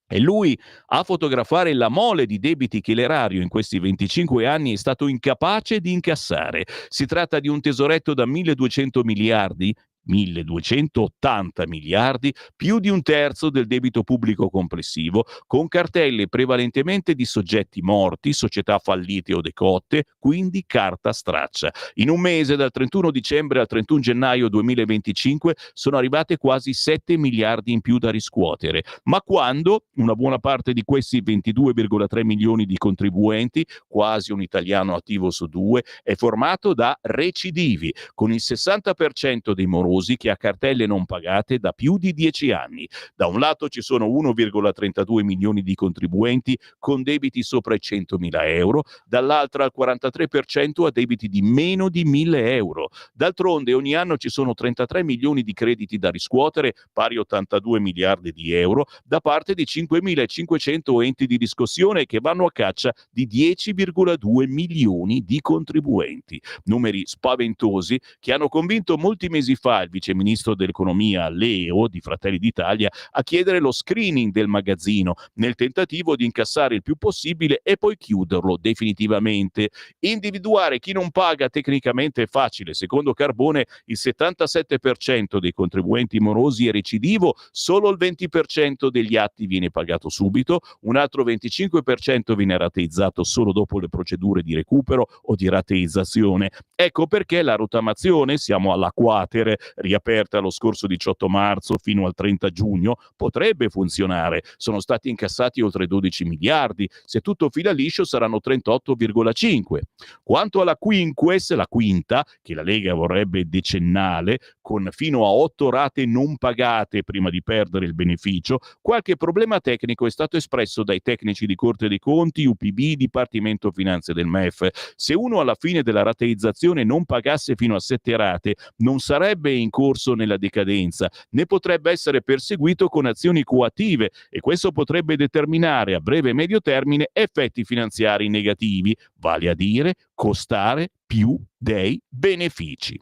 E lui, a fotografare la mole di debiti che l'erario in questi 25 anni è stato incapace di incassare. Si tratta di un tesoretto da 1.200 miliardi, 1.280 miliardi, più di un terzo del debito pubblico complessivo, con cartelle prevalentemente di soggetti morti, società fallite o decotte, quindi carta straccia. In un mese, dal 31 dicembre al 31 gennaio 2025, sono arrivate quasi 7 miliardi in più da riscuotere. Ma quando una buona parte di questi 22,3 milioni di contribuenti, quasi un italiano attivo su due, è formato da recidivi, con il 60% dei morosi che ha cartelle non pagate da più di 10 anni. Da un lato ci sono 1,32 milioni di contribuenti con debiti sopra i 100.000 euro, dall'altra il 43% ha debiti di meno di 1.000 euro. D'altronde ogni anno ci sono 33 milioni di crediti da riscuotere, pari a 82 miliardi di euro, da parte di 5.500 enti di riscossione che vanno a caccia di 10,2 milioni di contribuenti. Numeri spaventosi che hanno convinto molti mesi fa il viceministro dell'economia Leo di Fratelli d'Italia a chiedere lo screening del magazzino nel tentativo di incassare il più possibile e poi chiuderlo definitivamente. Individuare chi non paga tecnicamente è facile. Secondo Carbone il 77% dei contribuenti morosi è recidivo, solo il 20% degli atti viene pagato subito, un altro 25% viene rateizzato solo dopo le procedure di recupero o di rateizzazione. Ecco perché la rottamazione, siamo alla quater, riaperta lo scorso 18 marzo fino al 30 giugno, potrebbe funzionare. Sono stati incassati oltre 12 miliardi, se tutto fila liscio saranno 38,5. Quanto alla Quinques, la quinta, che la Lega vorrebbe decennale, con fino a 8 rate non pagate prima di perdere il beneficio, qualche problema tecnico è stato espresso dai tecnici di Corte dei Conti, UPB, Dipartimento Finanze del MEF. Se uno alla fine della rateizzazione non pagasse fino a 7 rate, non sarebbe in corso nella decadenza, né potrebbe essere perseguito con azioni coattive, e questo potrebbe determinare a breve e medio termine effetti finanziari negativi, vale a dire costare più dei benefici.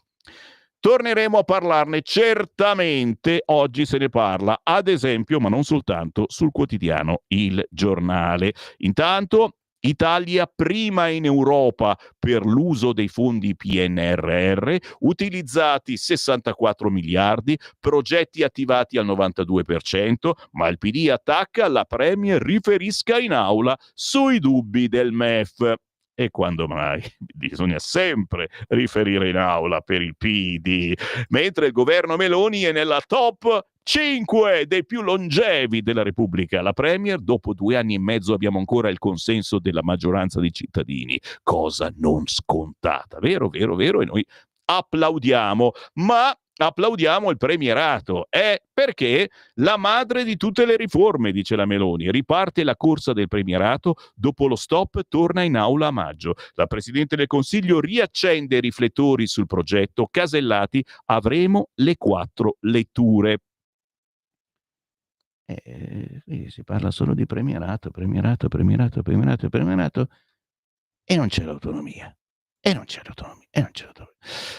Torneremo a parlarne certamente, oggi se ne parla, ad esempio, ma non soltanto, sul quotidiano Il Giornale. Intanto, Italia prima in Europa per l'uso dei fondi PNRR, utilizzati 64 miliardi, progetti attivati al 92%, ma il PD attacca, la Premier riferisca in aula sui dubbi del MEF. E quando mai? Bisogna sempre riferire in aula per il PD, mentre il governo Meloni è nella top 5 dei più longevi della Repubblica. La Premier, dopo 2 anni e mezzo abbiamo ancora il consenso della maggioranza dei cittadini, cosa non scontata, vero, vero, vero, e noi applaudiamo, ma applaudiamo il premierato, perché la madre di tutte le riforme, dice la Meloni. Riparte la corsa del premierato, dopo lo stop torna in aula a maggio. La Presidente del Consiglio riaccende i riflettori sul progetto Casellati, avremo le 4 letture. Si parla solo di premierato, e non c'è l'autonomia. Non ce la trovi.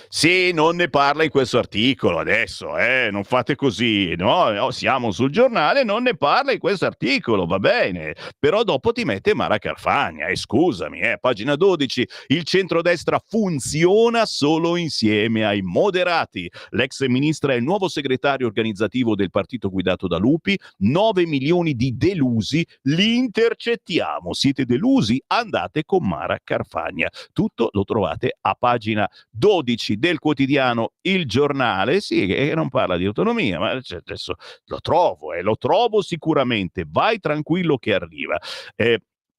Sì, non ne parla in questo articolo adesso, non fate così, no, siamo sul giornale, non ne parla in questo articolo, va bene, però dopo ti mette Mara Carfagna, scusami, pagina 12, il centrodestra funziona solo insieme ai moderati, l'ex ministra è il nuovo segretario organizzativo del partito guidato da Lupi, 9 milioni di delusi, li intercettiamo, siete delusi? Andate con Mara Carfagna, tutto lo trovate a pagina 12 del quotidiano Il Giornale, sì, che non parla di autonomia, ma adesso lo trovo sicuramente, vai tranquillo che arriva.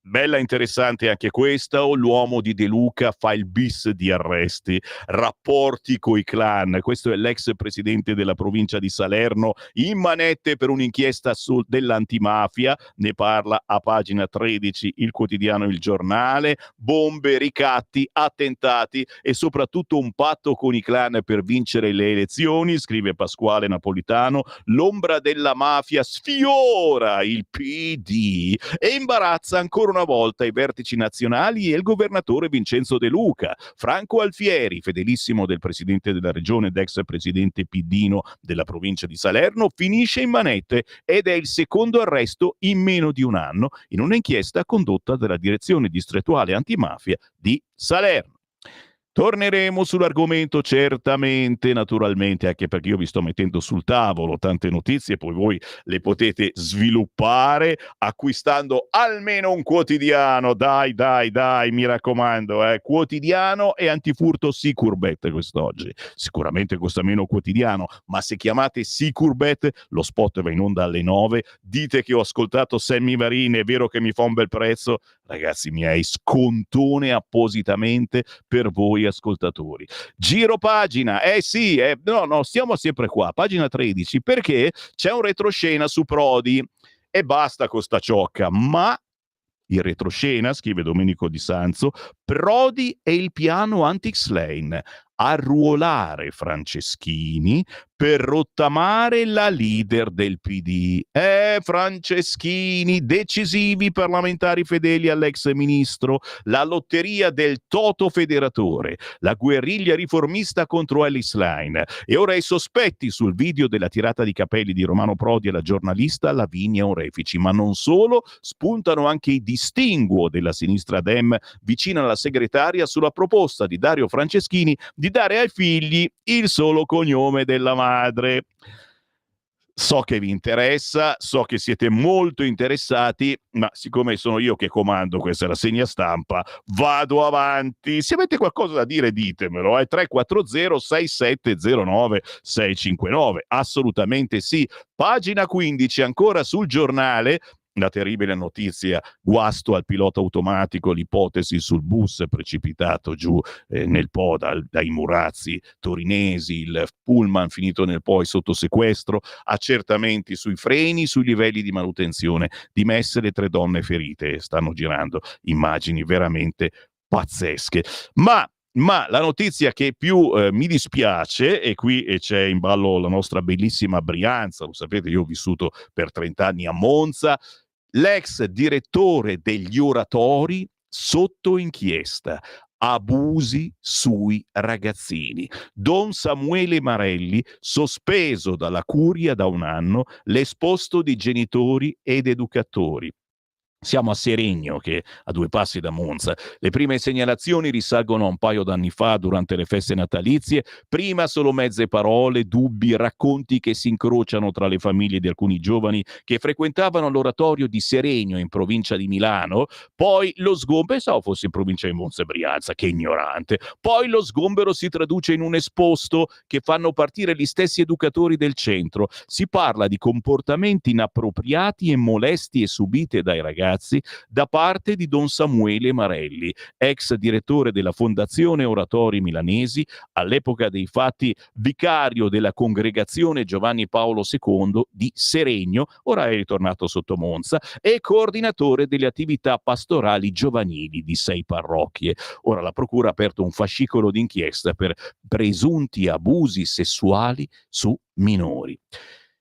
Bella interessante anche questa, l'uomo di De Luca fa il bis di arresti, rapporti coi clan, questo è l'ex presidente della provincia di Salerno, in manette per un'inchiesta dell'antimafia, ne parla a pagina 13 il quotidiano Il Giornale, bombe, ricatti, attentati e soprattutto un patto con i clan per vincere le elezioni, scrive Pasquale Napolitano, l'ombra della mafia sfiora il PD e imbarazza ancora una volta i vertici nazionali e il governatore Vincenzo De Luca. Franco Alfieri, fedelissimo del presidente della regione ed ex presidente piddino della provincia di Salerno, finisce in manette ed è il secondo arresto in meno di un anno in un'inchiesta condotta dalla direzione distrettuale antimafia di Salerno. Torneremo sull'argomento certamente, naturalmente, anche perché io vi sto mettendo sul tavolo tante notizie, poi voi le potete sviluppare acquistando almeno un quotidiano, dai, mi raccomando, quotidiano e antifurto Sicurbet quest'oggi. Sicuramente costa meno quotidiano, ma se chiamate Sicurbet, lo spot va in onda alle 9, dite che ho ascoltato Sammy Varin, è vero che mi fa un bel prezzo, ragazzi miei, scontone appositamente per voi ascoltatori. Giro pagina, no, stiamo sempre qua, pagina 13, perché c'è un retroscena su Prodi e basta con sta ciocca, ma il retroscena, scrive Domenico Di Sanzo, Prodi e il piano anti-Xlane, arruolare Franceschini per rottamare la leader del PD. Franceschini, decisivi parlamentari fedeli all'ex ministro, la lotteria del Toto Federatore, la guerriglia riformista contro Ellis Line e ora i sospetti sul video della tirata di capelli di Romano Prodi alla giornalista Lavinia Orefici, ma non solo, spuntano anche i distinguo della sinistra Dem vicina alla segretaria sulla proposta di Dario Franceschini di dare ai figli il solo cognome della madre. So che vi interessa, so che siete molto interessati, ma siccome sono io che comando questa rassegna stampa, vado avanti. Se avete qualcosa da dire, ditemelo, 340 6709 659. Assolutamente sì. Pagina 15, ancora sul giornale, la terribile notizia, guasto al pilota automatico, l'ipotesi sul bus precipitato giù nel Po dai Murazzi torinesi, il pullman finito nel Po sotto sequestro, accertamenti sui freni, sui livelli di manutenzione, dimesse le 3 donne ferite, stanno girando immagini veramente pazzesche. Ma la notizia che più mi dispiace, e qui c'è in ballo la nostra bellissima Brianza, lo sapete, io ho vissuto per 30 anni a Monza, l'ex direttore degli oratori sotto inchiesta, abusi sui ragazzini. Don Samuele Marelli, sospeso dalla curia da 1 anno, l'esposto di genitori ed educatori. Siamo a Seregno, che a 2 passi da Monza. Le prime segnalazioni risalgono a un paio d'anni fa durante le feste natalizie. Prima solo mezze parole, dubbi, racconti che si incrociano tra le famiglie di alcuni giovani che frequentavano l'oratorio di Seregno in provincia di Milano. Poi lo sgombero, pensavo fosse in provincia di Monza e Brianza, che ignorante. Poi lo sgombero si traduce in un esposto che fanno partire gli stessi educatori del centro. Si parla di comportamenti inappropriati e molestie subite dai ragazzi da parte di Don Samuele Marelli, ex direttore della Fondazione Oratori Milanesi, all'epoca dei fatti vicario della congregazione Giovanni Paolo II di Seregno, ora è ritornato sotto Monza, e coordinatore delle attività pastorali giovanili di 6 parrocchie. Ora la procura ha aperto un fascicolo d'inchiesta per presunti abusi sessuali su minori.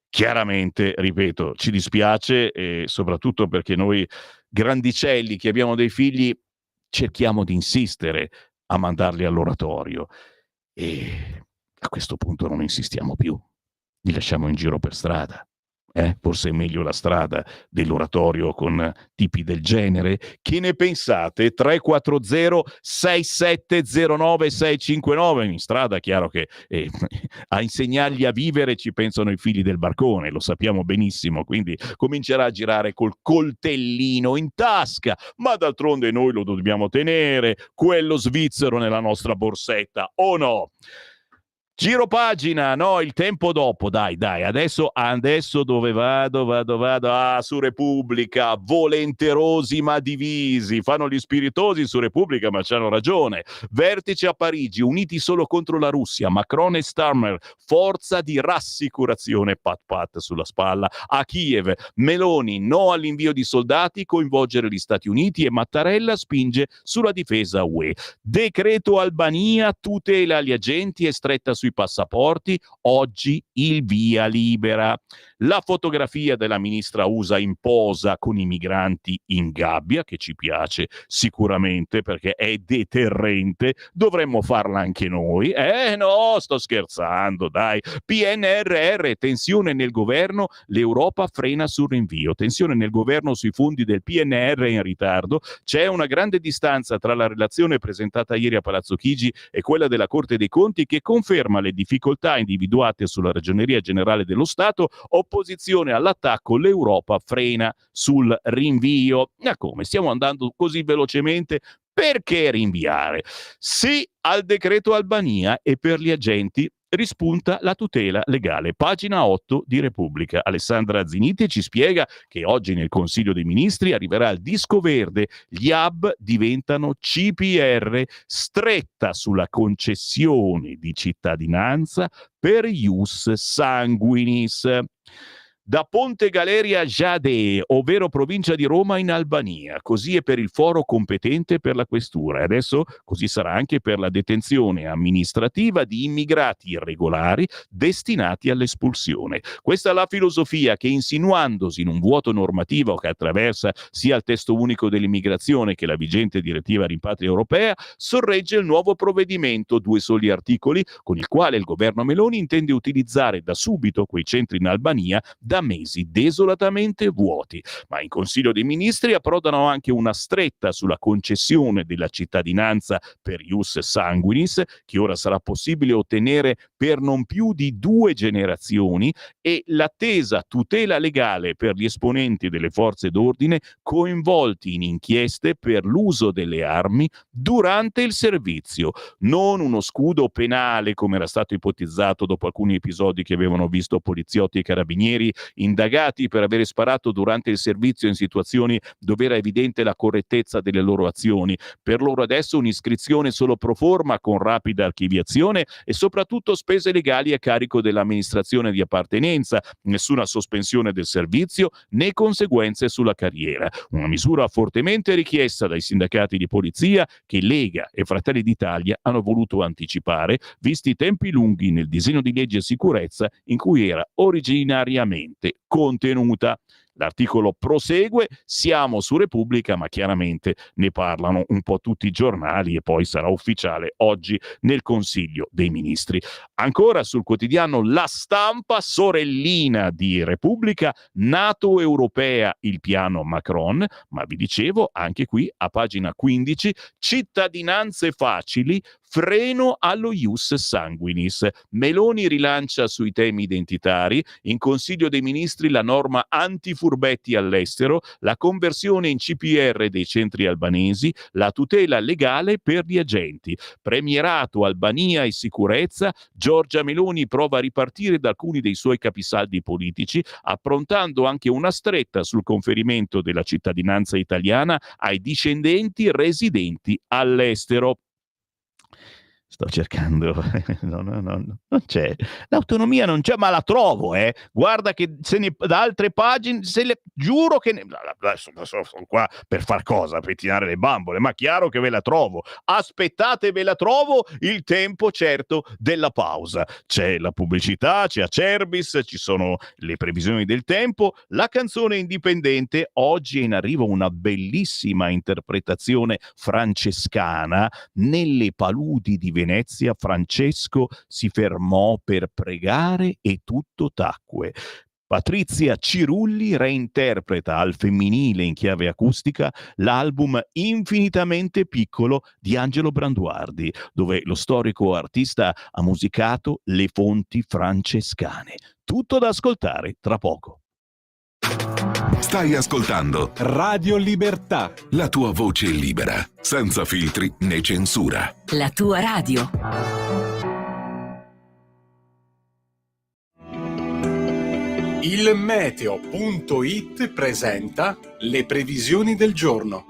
Chiaramente, ripeto, ci dispiace, soprattutto perché noi grandicelli che abbiamo dei figli cerchiamo di insistere. a mandarli all'oratorio. E a questo punto non insistiamo più, li lasciamo in giro per strada. Forse è meglio la strada dell'oratorio con tipi del genere? Che ne pensate? 340 6709 659. In strada, chiaro che a insegnargli a vivere ci pensano i figli del barcone, lo sappiamo benissimo, quindi comincerà a girare col coltellino in tasca, ma d'altronde noi lo dobbiamo tenere, quello svizzero nella nostra borsetta, o no? Giro pagina, no, il tempo dopo, dai, adesso dove vado, su Repubblica, volenterosi ma divisi, fanno gli spiritosi su Repubblica, ma c'hanno ragione, vertice a Parigi, uniti solo contro la Russia, Macron e Starmer, forza di rassicurazione, pat pat sulla spalla, a Kiev, Meloni, no all'invio di soldati, coinvolgere gli Stati Uniti e Mattarella spinge sulla difesa UE, decreto Albania, tutela agli agenti e stretta sui passaporti, oggi il via libera. La fotografia della ministra USA in posa con i migranti in gabbia, che ci piace sicuramente perché è deterrente, dovremmo farla anche noi. No, sto scherzando, dai. PNRR, tensione nel governo, l'Europa frena sul rinvio. Tensione nel governo sui fondi del PNR in ritardo. C'è una grande distanza tra la relazione presentata ieri a Palazzo Chigi e quella della Corte dei Conti che conferma le difficoltà individuate sulla Ragioneria Generale dello Stato, opposizione all'attacco, l'Europa frena sul rinvio. Ma come? Stiamo andando così velocemente? Perché rinviare? Sì al decreto Albania e per gli agenti rispunta la tutela legale. Pagina 8 di Repubblica. Alessandra Ziniti ci spiega che oggi nel Consiglio dei Ministri arriverà il disco verde, gli hub diventano CPR, stretta sulla concessione di cittadinanza per ius sanguinis. Da Ponte Galeria a Jade, ovvero provincia di Roma in Albania. Così è per il foro competente per la questura. E adesso così sarà anche per la detenzione amministrativa di immigrati irregolari destinati all'espulsione. Questa è la filosofia che, insinuandosi in un vuoto normativo che attraversa sia il testo unico dell'immigrazione che la vigente direttiva rimpatria europea, sorregge il nuovo provvedimento, 2 soli articoli, con il quale il governo Meloni intende utilizzare da subito quei centri in Albania da mesi desolatamente vuoti. Ma in Consiglio dei Ministri approdano anche una stretta sulla concessione della cittadinanza per ius sanguinis, che ora sarà possibile ottenere per non più di 2 generazioni, e l'attesa tutela legale per gli esponenti delle forze d'ordine coinvolti in inchieste per l'uso delle armi durante il servizio. Non uno scudo penale come era stato ipotizzato dopo alcuni episodi che avevano visto poliziotti e carabinieri indagati per avere sparato durante il servizio in situazioni dove era evidente la correttezza delle loro azioni. Per loro adesso un'iscrizione solo pro forma con rapida archiviazione e soprattutto spese legali a carico dell'amministrazione di appartenenza, nessuna sospensione del servizio né conseguenze sulla carriera. Una misura fortemente richiesta dai sindacati di polizia che Lega e Fratelli d'Italia hanno voluto anticipare, visti i tempi lunghi nel disegno di legge sicurezza in cui era originariamente contenuta. L'articolo prosegue, siamo su Repubblica, ma chiaramente ne parlano un po' tutti i giornali e poi sarà ufficiale oggi nel Consiglio dei Ministri. Ancora sul quotidiano La Stampa, sorellina di Repubblica, NATO europea, il piano Macron, ma vi dicevo anche qui a pagina 15, cittadinanze facili, freno allo ius sanguinis. Meloni rilancia sui temi identitari, in Consiglio dei Ministri la norma antifurbetti all'estero, la conversione in CPR dei centri albanesi, la tutela legale per gli agenti. Premierato, Albania e sicurezza, Giorgia Meloni prova a ripartire da alcuni dei suoi capisaldi politici, approntando anche una stretta sul conferimento della cittadinanza italiana ai discendenti residenti all'estero. Sto cercando, non c'è. L'autonomia non c'è, ma la trovo, Guarda che da altre pagine, giuro che adesso sono qua per far cosa? Pettinare le bambole, ma chiaro che ve la trovo. Aspettate, ve la trovo, il tempo certo della pausa. C'è la pubblicità, c'è Acerbis, ci sono le previsioni del tempo, la canzone indipendente. Oggi è in arrivo una bellissima interpretazione francescana. Nelle paludi di Venezia Francesco si fermò per pregare e tutto tacque. Patrizia Cirulli reinterpreta al femminile in chiave acustica l'album Infinitamente piccolo di Angelo Branduardi, dove lo storico artista ha musicato le fonti francescane. Tutto da ascoltare tra poco. Stai ascoltando Radio Libertà. la tua voce libera, senza filtri né censura. La tua radio. Il meteo.it presenta le previsioni del giorno.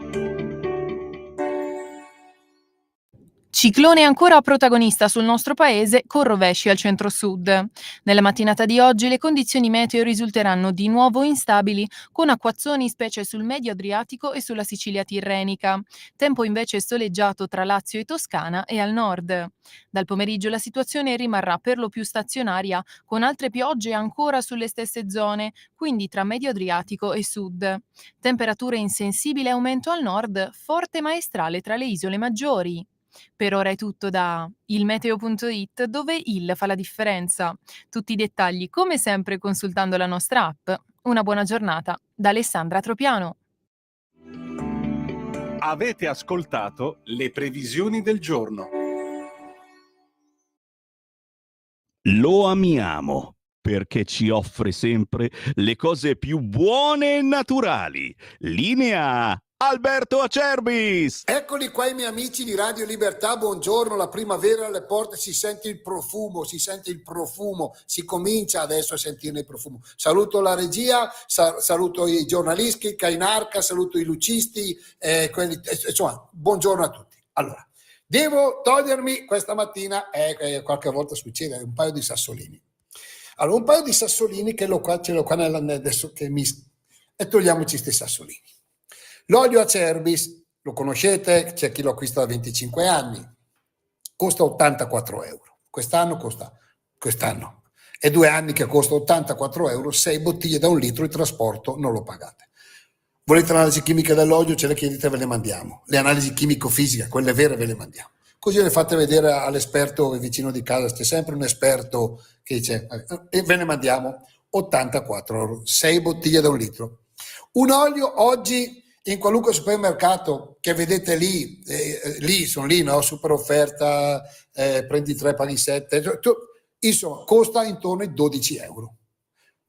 Ciclone ancora protagonista sul nostro paese con rovesci al centro-sud. Nella mattinata di oggi le condizioni meteo risulteranno di nuovo instabili, con acquazzoni specie sul medio Adriatico e sulla Sicilia tirrenica. Tempo invece soleggiato tra Lazio e Toscana e al nord. Dal pomeriggio la situazione rimarrà per lo più stazionaria, con altre piogge ancora sulle stesse zone, quindi tra medio Adriatico e sud. Temperature in sensibile aumento al nord, forte maestrale tra le isole maggiori. Per ora è tutto da ilmeteo.it, dove il fa la differenza. Tutti i dettagli come sempre consultando la nostra app. Una buona giornata da Alessandra Tropiano. Avete ascoltato le previsioni del giorno. Lo amiamo perché ci offre sempre le cose più buone e naturali. Linea Alberto Acerbis. Eccoli qua i miei amici di Radio Libertà, buongiorno, la primavera alle porte, si sente il profumo, si comincia adesso a sentire il profumo. Saluto la regia, saluto i giornalisti, Cainarca, saluto i lucisti, insomma, buongiorno a tutti. Allora, devo togliermi questa mattina, qualche volta succede, un paio di sassolini. Allora, un paio di sassolini ce l'ho qua adesso e togliamoci questi sassolini. L'olio Acerbis, lo conoscete, c'è chi lo acquista da 25 anni, costa 84 euro. Quest'anno è 2 anni che costa 84 euro, 6 bottiglie da 1 litro, il trasporto non lo pagate. Volete l'analisi chimica dell'olio, ce le chiedete, ve le mandiamo. Le analisi chimico-fisiche, quelle vere, ve le mandiamo. Così le fate vedere all'esperto vicino di casa, c'è sempre un esperto che dice, e ve ne mandiamo 84 euro, 6 bottiglie da 1 litro. Un olio oggi in qualunque supermercato che vedete lì, no? Super offerta, prendi 3 paghi 7, insomma costa intorno ai 12 euro,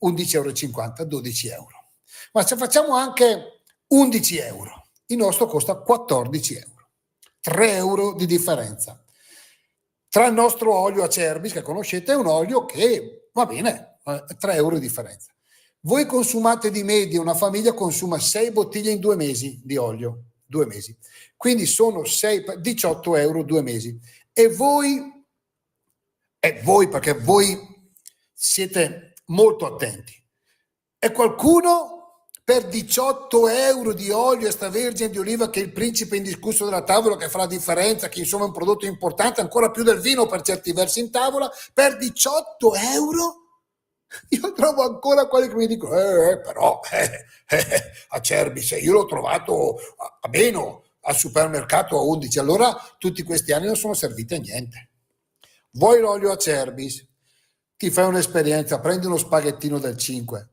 11,50 euro, 12 euro. Ma se facciamo anche 11 euro, il nostro costa 14 euro, 3 euro di differenza. Tra il nostro olio Acerbis, che conoscete, è un olio che va bene, 3 euro di differenza. Voi consumate di media, una famiglia consuma 6 bottiglie in 2 mesi di olio, 2 mesi. Quindi sono 18 euro 2 mesi. E voi, perché voi siete molto attenti, e qualcuno per 18 euro di olio extravergine di oliva, che è il principe indiscusso della tavola, che fa la differenza, che insomma è un prodotto importante, ancora più del vino per certi versi in tavola, per 18 euro? Io trovo ancora quelli che mi dicono però Acerbis, io l'ho trovato a meno al supermercato a 11, allora tutti questi anni non sono serviti a niente. Vuoi l'olio Acerbis? Ti fai un'esperienza, prendi uno spaghettino del 5,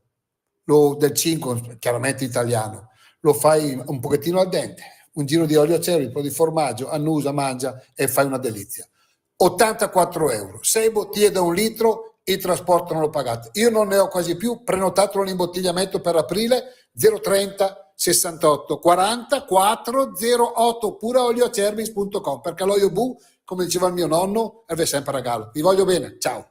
chiaramente italiano, lo fai un pochettino al dente, un giro di olio Acerbis, un po' di formaggio, annusa, mangia e fai una delizia. 84 euro, 6 bottiglie da 1 litro, il trasporto non lo pagate. Io non ne ho quasi più, prenotatelo l'imbottigliamento per aprile, 030 68 40 408, oppure olioacerbis.com, perché l'olio Bu, come diceva il mio nonno, è sempre a regalo. Vi voglio bene, ciao.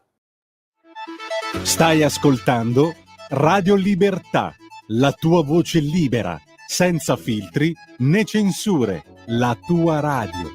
Stai ascoltando Radio Libertà, la tua voce libera, senza filtri né censure, la tua radio.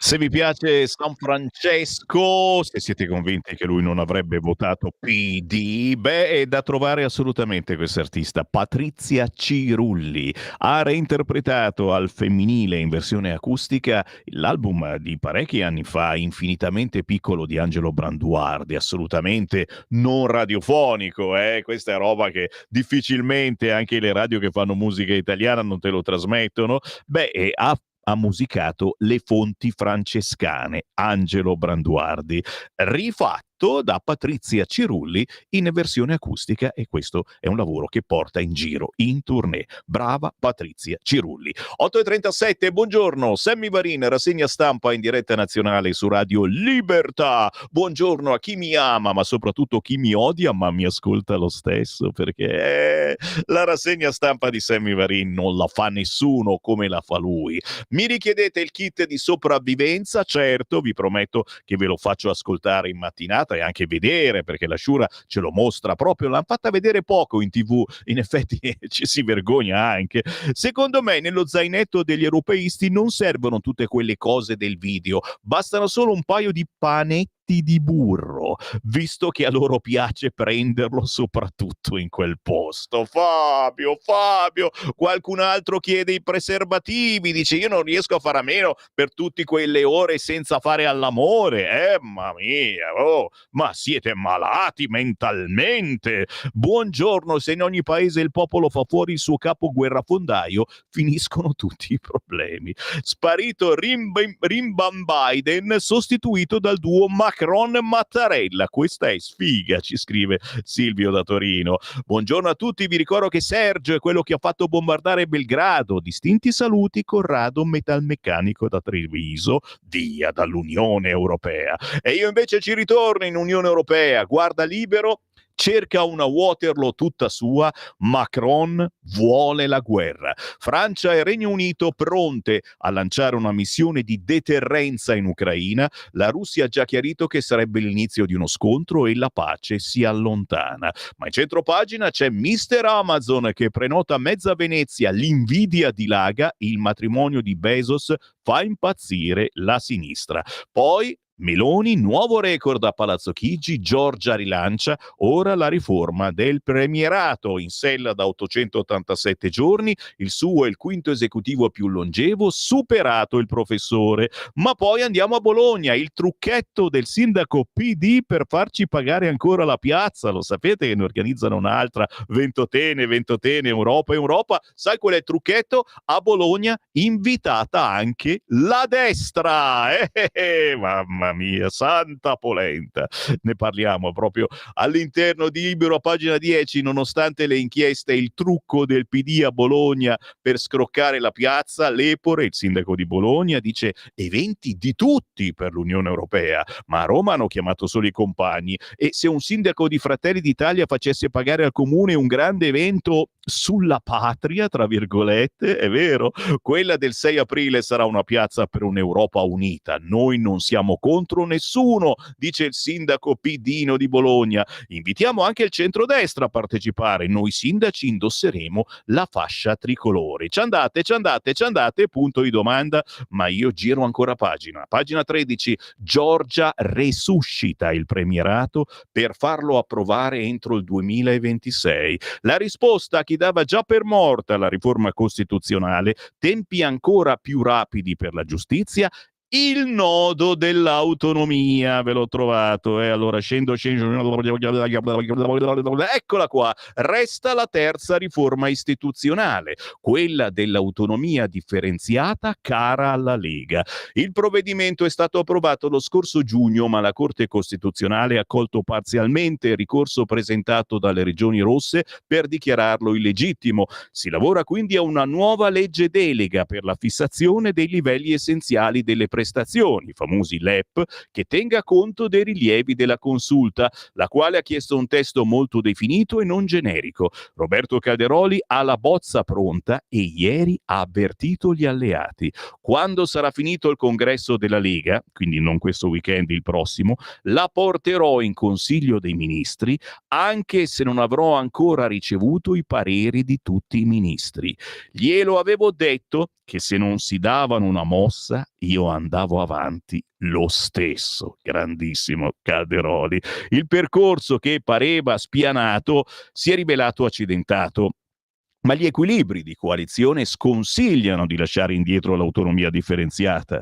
Se vi piace San Francesco, se siete convinti che lui non avrebbe votato PD, beh, è da trovare assolutamente quest'artista, Patrizia Cirulli. Ha reinterpretato al femminile in versione acustica l'album di parecchi anni fa, Infinitamente piccolo di Angelo Branduardi, assolutamente non radiofonico, questa è roba che difficilmente anche le radio che fanno musica italiana non te lo trasmettono. Beh, ha musicato Le fonti francescane, Angelo Branduardi, rifatto da Patrizia Cirulli in versione acustica, e questo è un lavoro che porta in giro, in tournée. Brava Patrizia Cirulli. 8:37, buongiorno, Sammy Varin, rassegna stampa in diretta nazionale su Radio Libertà. Buongiorno a chi mi ama, ma soprattutto chi mi odia, ma mi ascolta lo stesso, perché la rassegna stampa di Sammy Varin non la fa nessuno come la fa lui. Mi richiedete il kit di sopravvivenza? Certo, vi prometto che ve lo faccio ascoltare in mattinata e anche vedere, perché la Shura ce lo mostra proprio, l'hanno fatta vedere poco in TV, in effetti ci si vergogna anche. Secondo me nello zainetto degli europeisti non servono tutte quelle cose del video, bastano solo un paio di panetti di burro, visto che a loro piace prenderlo soprattutto in quel posto. Fabio, qualcun altro chiede i preservativi, dice io non riesco a fare a meno per tutte quelle ore senza fare all'amore. Mamma mia, ma siete malati mentalmente. Buongiorno, se in ogni paese il popolo fa fuori il suo capo guerrafondaio, finiscono tutti i problemi. Sparito Rimban Biden, sostituito dal duo Macron-Mattarella. Questa è sfiga, ci scrive Silvio da Torino. Buongiorno a tutti, vi ricordo che Sergio è quello che ha fatto bombardare Belgrado. Distinti saluti, Corrado Metalmeccanico da Treviso, via dall'Unione Europea. E io invece ci ritorno in Unione Europea, guarda Libero, cerca una Waterloo tutta sua, Macron vuole la guerra. Francia e Regno Unito pronte a lanciare una missione di deterrenza in Ucraina. La Russia ha già chiarito che sarebbe l'inizio di uno scontro e la pace si allontana. Ma in centropagina c'è Mr. Amazon che prenota mezza Venezia, l'invidia dilaga, il matrimonio di Bezos fa impazzire la sinistra. Poi Meloni, nuovo record a Palazzo Chigi, Giorgia rilancia, ora la riforma del premierato, in sella da 887 giorni, il suo è il quinto esecutivo più longevo, superato il professore. Ma poi andiamo a Bologna, il trucchetto del sindaco PD per farci pagare ancora la piazza, lo sapete che ne organizzano un'altra, Ventotene, Europa, sai qual è il trucchetto? A Bologna invitata anche la destra, mamma mia, santa polenta. Ne parliamo proprio all'interno di Libero a pagina 10, nonostante le inchieste, il trucco del PD a Bologna per scroccare la piazza, Lepore, il sindaco di Bologna, dice eventi di tutti per l'Unione Europea, ma a Roma hanno chiamato solo i compagni. E se un sindaco di Fratelli d'Italia facesse pagare al comune un grande evento sulla patria, tra virgolette, è vero, quella del 6 aprile sarà una piazza per un'Europa unita. Noi non siamo contro nessuno, dice il sindaco pidino di Bologna. Invitiamo anche il centrodestra a partecipare. Noi sindaci indosseremo la fascia tricolore. Ci andate, punto di domanda, ma io giro ancora pagina. Pagina 13, Giorgia resuscita il premierato per farlo approvare entro il 2026. La risposta a chi dava già per morta la riforma costituzionale, tempi ancora più rapidi per la giustizia, il nodo dell'autonomia, ve l'ho trovato, allora scendo, eccola qua, resta la terza riforma istituzionale, quella dell'autonomia differenziata cara alla Lega. Il provvedimento è stato approvato lo scorso giugno, ma la Corte Costituzionale ha accolto parzialmente il ricorso presentato dalle regioni rosse per dichiararlo illegittimo. Si lavora quindi a una nuova legge delega per la fissazione dei livelli essenziali delle prestazioni, i famosi LEP, che tenga conto dei rilievi della Consulta, la quale ha chiesto un testo molto definito e non generico. Roberto Calderoli ha la bozza pronta e ieri ha avvertito gli alleati. Quando sarà finito il congresso della Lega, quindi non questo weekend, il prossimo, la porterò in Consiglio dei Ministri, anche se non avrò ancora ricevuto i pareri di tutti i ministri. Glielo avevo detto che se non si davano una mossa, io andavo avanti lo stesso. Grandissimo Calderoli. Il percorso che pareva spianato si è rivelato accidentato. Ma gli equilibri di coalizione sconsigliano di lasciare indietro l'autonomia differenziata.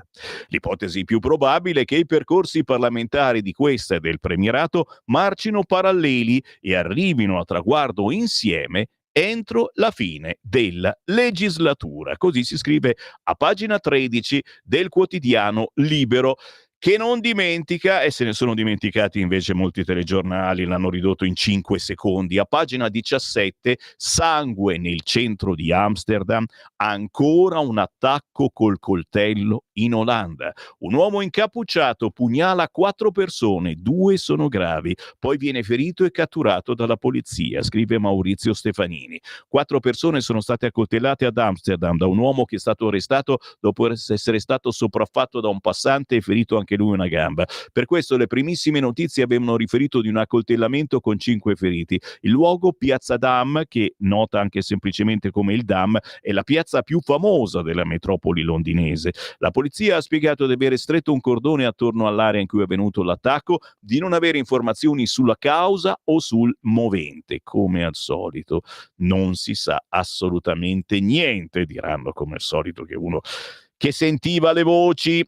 L'ipotesi più probabile è che i percorsi parlamentari di questa e del premierato marcino paralleli e arrivino a traguardo insieme entro la fine della legislatura. Così si scrive a pagina 13 del quotidiano Libero, che non dimentica, e se ne sono dimenticati invece molti telegiornali, l'hanno ridotto in 5 secondi, a pagina 17, sangue nel centro di Amsterdam, ancora un attacco col coltello in Olanda. Un uomo incappucciato pugnala 4 persone, 2 sono gravi, poi viene ferito e catturato dalla polizia, scrive Maurizio Stefanini. 4 persone sono state accoltellate ad Amsterdam da un uomo che è stato arrestato dopo essere stato sopraffatto da un passante e ferito anche lui una gamba. Per questo le primissime notizie avevano riferito di un accoltellamento con 5 feriti. Il luogo, Piazza Dam, che nota anche semplicemente come il Dam, è la piazza più famosa della metropoli londinese. La polizia ha spiegato di avere stretto un cordone attorno all'area in cui è avvenuto l'attacco, di non avere informazioni sulla causa o sul movente. Come al solito non si sa assolutamente niente, diranno come al solito che uno che sentiva le voci.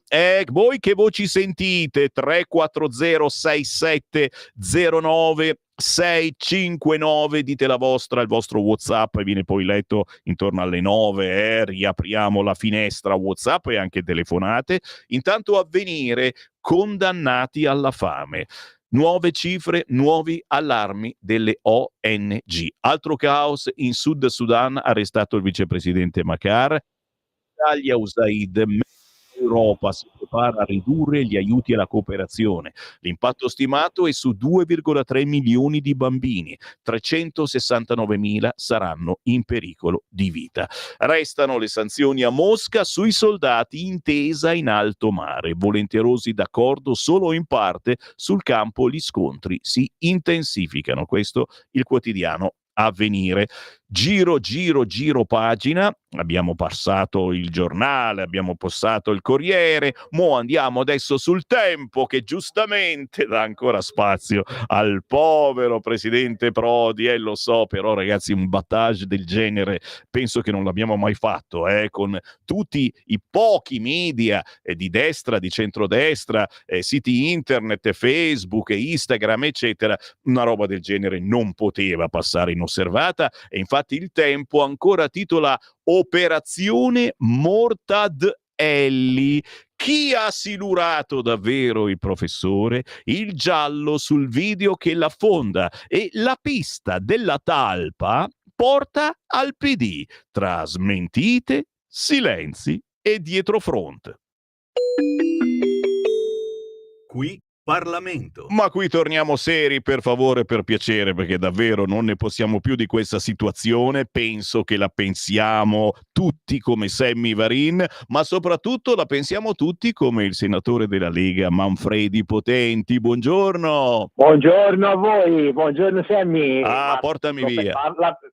Voi che voci sentite? 3406709 dite la vostra, il vostro WhatsApp, e viene poi letto intorno alle 9. Riapriamo la finestra WhatsApp e anche telefonate. Intanto Avvenire, condannati alla fame. Nuove cifre, nuovi allarmi delle ONG. Altro caos in Sud Sudan, arrestato il vicepresidente Makar. Italia USAID, Europa si prepara a ridurre gli aiuti alla cooperazione. L'impatto stimato è su 2,3 milioni di bambini, 369.000 saranno in pericolo di vita. Restano le sanzioni a Mosca sui soldati, intesa in alto mare. Volenterosi d'accordo solo in parte, sul campo gli scontri si intensificano. Questo il quotidiano Avvenire. Giro pagina, abbiamo passato il giornale, abbiamo passato il Corriere, mo andiamo adesso sul Tempo, che giustamente dà ancora spazio al povero presidente Prodi, lo so, però ragazzi, un battage del genere penso che non l'abbiamo mai fatto, con tutti i pochi media di destra, di centrodestra, siti internet, Facebook, Instagram, eccetera. Una roba del genere non poteva passare inosservata, e infatti il Tempo ancora titola Operazione Mortadelli. Chi ha silurato davvero il professore? Il giallo sul video che l'affonda, e la pista della talpa porta al PD, tra smentite, silenzi e dietrofront. Qui Parlamento. Ma qui torniamo seri, per favore, per piacere, perché davvero non ne possiamo più di questa situazione. Penso che la pensiamo tutti come Sammy Varin, ma soprattutto la pensiamo tutti come il senatore della Lega Manfredi Potenti. Buongiorno. Buongiorno a voi, buongiorno Sammy. Portami via.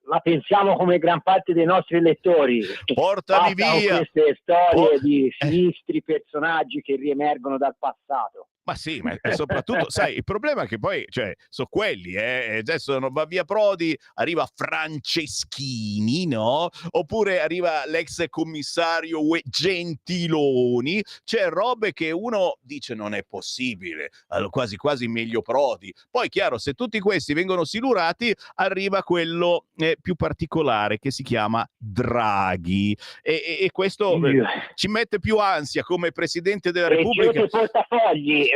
La pensiamo come gran parte dei nostri elettori. Portami via. Queste storie di sinistri personaggi che riemergono dal passato. Ma sì, ma soprattutto, sai, il problema è che poi, sono quelli, adesso non va via Prodi, arriva Franceschini, no? Oppure arriva l'ex commissario Gentiloni, c'è robe che uno dice non è possibile, allora, quasi quasi meglio Prodi. Poi, chiaro, se tutti questi vengono silurati, arriva quello più particolare che si chiama Draghi, e questo ci mette più ansia come Presidente della Repubblica. Portafogli.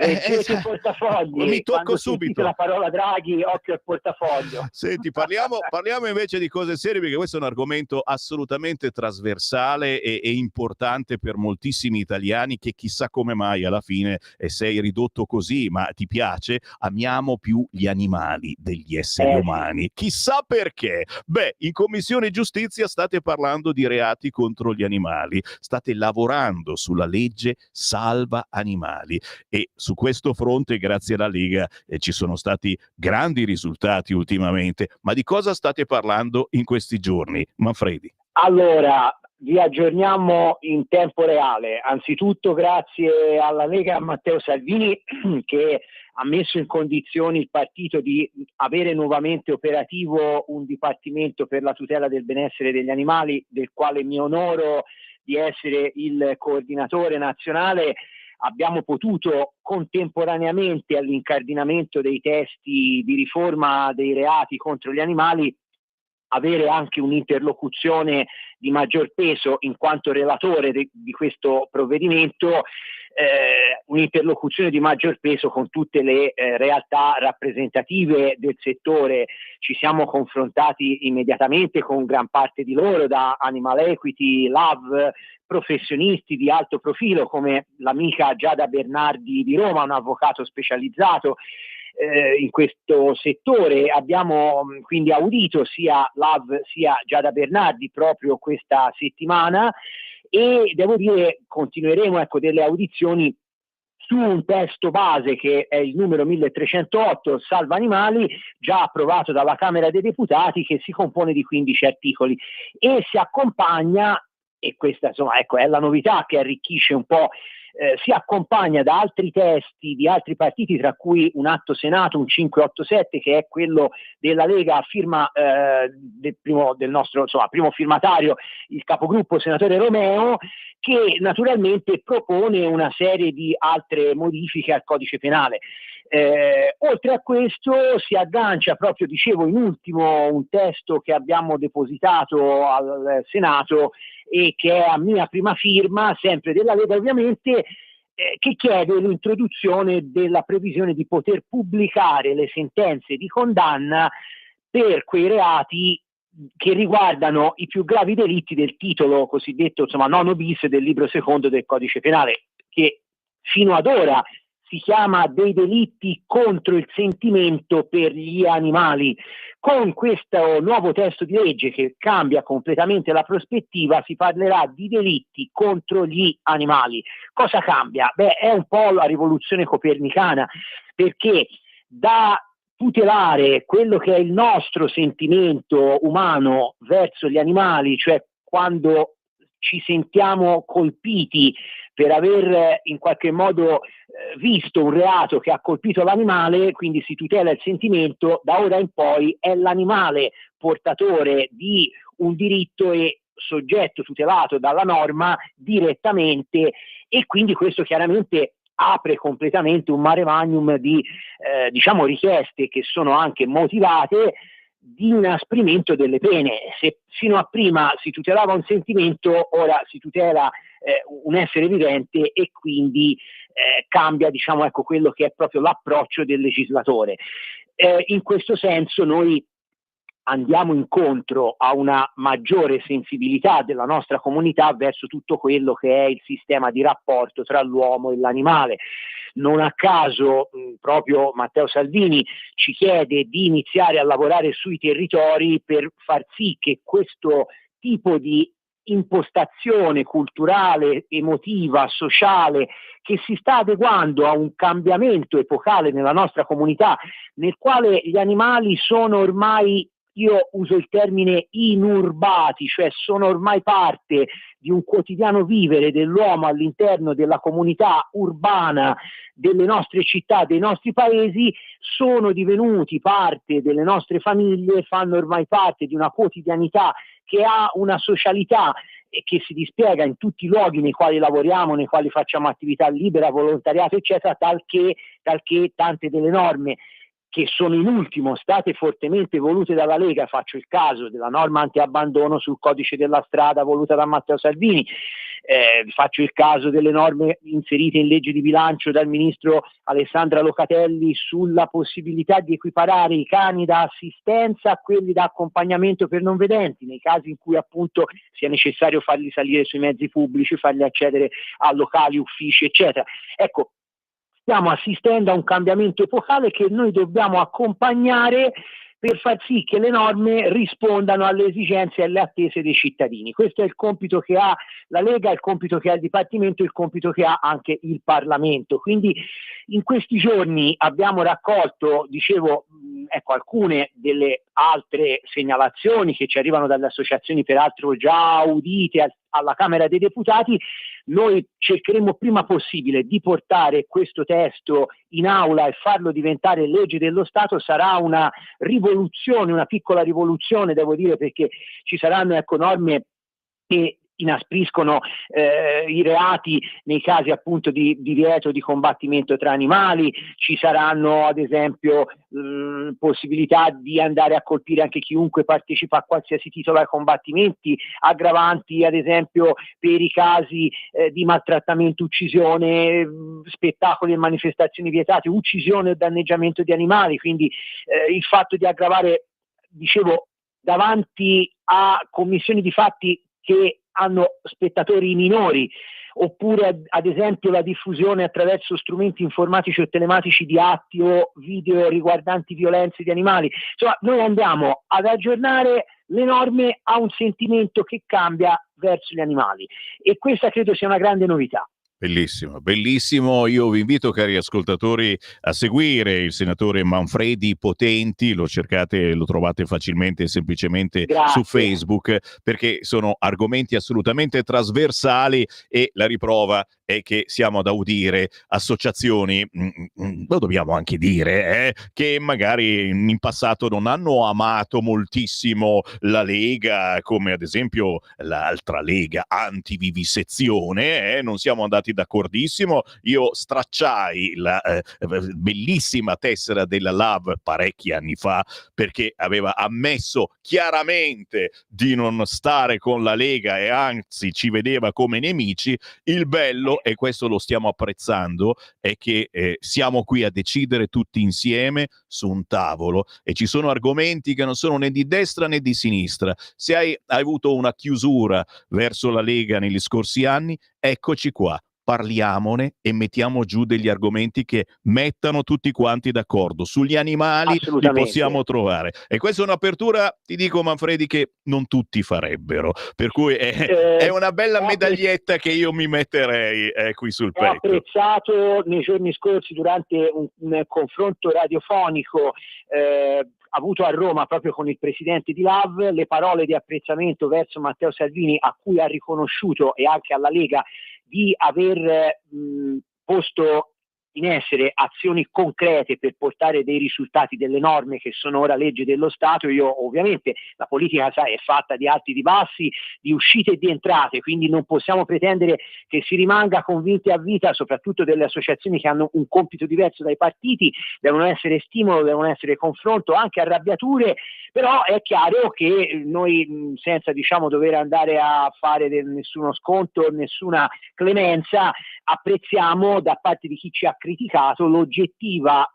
Portafogli. Mi tocco Quando subito la parola Draghi, occhio al portafoglio. Senti, parliamo invece di cose serie, perché questo è un argomento assolutamente trasversale e importante per moltissimi italiani, che chissà come mai alla fine sei ridotto così, ma ti piace? Amiamo più gli animali degli esseri umani, chissà perché. Beh, in Commissione Giustizia state parlando di reati contro gli animali, state lavorando sulla legge Salva Animali, e su questo fronte, grazie alla Lega, ci sono stati grandi risultati ultimamente. Ma di cosa state parlando in questi giorni, Manfredi? Allora, vi aggiorniamo in tempo reale. Anzitutto grazie alla Lega e a Matteo Salvini che ha messo in condizioni il partito di avere nuovamente operativo un dipartimento per la tutela del benessere degli animali, del quale mi onoro di essere il coordinatore nazionale. Abbiamo potuto contemporaneamente all'incardinamento dei testi di riforma dei reati contro gli animali avere anche un'interlocuzione di maggior peso in quanto relatore di questo provvedimento, un'interlocuzione di maggior peso con tutte le realtà rappresentative del settore. Ci siamo confrontati immediatamente con gran parte di loro, da Animal Equity, LAV, professionisti di alto profilo come l'amica Giada Bernardi di Roma, un avvocato specializzato in questo settore. Abbiamo quindi audito sia LAV sia Giada Bernardi proprio questa settimana e devo dire continueremo delle audizioni su un testo base che è il numero 1308 Salva Animali, già approvato dalla Camera dei Deputati, che si compone di 15 articoli e si accompagna, e questa insomma è la novità che arricchisce un po', si accompagna da altri testi di altri partiti, tra cui un atto Senato, un 587, che è quello della Lega a firma del nostro primo firmatario, il capogruppo senatore Romeo, che naturalmente propone una serie di altre modifiche al codice penale. Oltre a questo si aggancia proprio, dicevo, in ultimo un testo che abbiamo depositato al Senato e che è a mia prima firma, sempre della Lega ovviamente, che chiede l'introduzione della previsione di poter pubblicare le sentenze di condanna per quei reati che riguardano i più gravi delitti del titolo cosiddetto nono bis del libro secondo del codice penale, che fino ad ora si chiama dei delitti contro il sentimento per gli animali. Con questo nuovo testo di legge che cambia completamente la prospettiva si parlerà di delitti contro gli animali. Cosa cambia? È un po' la rivoluzione copernicana, perché da tutelare quello che è il nostro sentimento umano verso gli animali, cioè quando ci sentiamo colpiti per aver in qualche modo visto un reato che ha colpito l'animale, quindi si tutela il sentimento, da ora in poi è l'animale portatore di un diritto e soggetto tutelato dalla norma direttamente, e quindi questo chiaramente apre completamente un mare magnum di richieste che sono anche motivate di inasprimento delle pene. Se fino a prima si tutelava un sentimento, ora si tutela un essere vivente e quindi cambia quello che è proprio l'approccio del legislatore. In questo senso noi andiamo incontro a una maggiore sensibilità della nostra comunità verso tutto quello che è il sistema di rapporto tra l'uomo e l'animale. Non a caso proprio Matteo Salvini ci chiede di iniziare a lavorare sui territori per far sì che questo tipo di impostazione culturale, emotiva, sociale, che si sta adeguando a un cambiamento epocale nella nostra comunità, nel quale gli animali sono ormai, io uso il termine inurbati, cioè sono ormai parte di un quotidiano vivere dell'uomo all'interno della comunità urbana delle nostre città, dei nostri paesi, sono divenuti parte delle nostre famiglie, fanno ormai parte di una quotidianità che ha una socialità e che si dispiega in tutti i luoghi nei quali lavoriamo, nei quali facciamo attività libera, volontariato, eccetera, talché tante delle norme che sono in ultimo state fortemente volute dalla Lega, faccio il caso della norma antiabbandono sul codice della strada voluta da Matteo Salvini, faccio il caso delle norme inserite in legge di bilancio dal ministro Alessandra Locatelli sulla possibilità di equiparare i cani da assistenza a quelli da accompagnamento per non vedenti, nei casi in cui appunto sia necessario farli salire sui mezzi pubblici, farli accedere a locali, uffici, eccetera. Ecco, stiamo assistendo a un cambiamento epocale che noi dobbiamo accompagnare per far sì che le norme rispondano alle esigenze e alle attese dei cittadini. Questo è il compito che ha la Lega, il compito che ha il Dipartimento, il compito che ha anche il Parlamento. Quindi in questi giorni abbiamo raccolto, alcune delle altre segnalazioni che ci arrivano dalle associazioni peraltro già audite alla Camera dei Deputati. Noi cercheremo prima possibile di portare questo testo in aula e farlo diventare legge dello Stato. Sarà una rivoluzione, una piccola rivoluzione, devo dire, perché ci saranno norme che inaspriscono i reati nei casi appunto di divieto di combattimento tra animali. Ci saranno ad esempio possibilità di andare a colpire anche chiunque partecipa a qualsiasi titolo ai combattimenti, aggravanti ad esempio per i casi di maltrattamento, uccisione, spettacoli e manifestazioni vietate, uccisione o danneggiamento di animali. Quindi il fatto di aggravare, dicevo, davanti a commissioni di fatti che hanno spettatori minori, oppure ad esempio la diffusione attraverso strumenti informatici o telematici di atti o video riguardanti violenze di animali. Insomma, noi andiamo ad aggiornare le norme a un sentimento che cambia verso gli animali, e questa credo sia una grande novità. Bellissimo, bellissimo. Io vi invito, cari ascoltatori, a seguire il senatore Manfredi Potenti. Lo cercate, lo trovate facilmente e semplicemente su Facebook, perché sono argomenti assolutamente trasversali, e la riprova è che siamo ad audire associazioni, lo dobbiamo anche dire, che magari in passato non hanno amato moltissimo la Lega, come ad esempio l'altra Lega antivivisezione, non siamo andati d'accordissimo. Io stracciai la bellissima tessera della LAV parecchi anni fa, perché aveva ammesso chiaramente di non stare con la Lega e anzi ci vedeva come nemici. Il bello, e questo lo stiamo apprezzando, è che siamo qui a decidere tutti insieme su un tavolo, e ci sono argomenti che non sono né di destra né di sinistra. Se hai avuto una chiusura verso la Lega negli scorsi anni, eccoci qua, parliamone e mettiamo giù degli argomenti che mettano tutti quanti d'accordo. Sugli animali li possiamo trovare, e questa è un'apertura, ti dico Manfredi, che non tutti farebbero, per cui è una bella medaglietta che io mi metterei qui sul petto. Ho apprezzato nei giorni scorsi, durante un confronto radiofonico avuto a Roma proprio con il presidente di LAV, le parole di apprezzamento verso Matteo Salvini, a cui ha riconosciuto, e anche alla Lega, di aver posto in essere azioni concrete per portare dei risultati, delle norme che sono ora legge dello Stato. Io ovviamente, la politica, sai, è fatta di alti e di bassi, di uscite e di entrate, quindi non possiamo pretendere che si rimanga convinti a vita, soprattutto delle associazioni che hanno un compito diverso dai partiti. Devono essere stimolo, devono essere confronto, anche arrabbiature, però è chiaro che noi, senza dover andare a fare nessuno sconto, nessuna clemenza, apprezziamo da parte di chi ci ha criticato l'oggettiva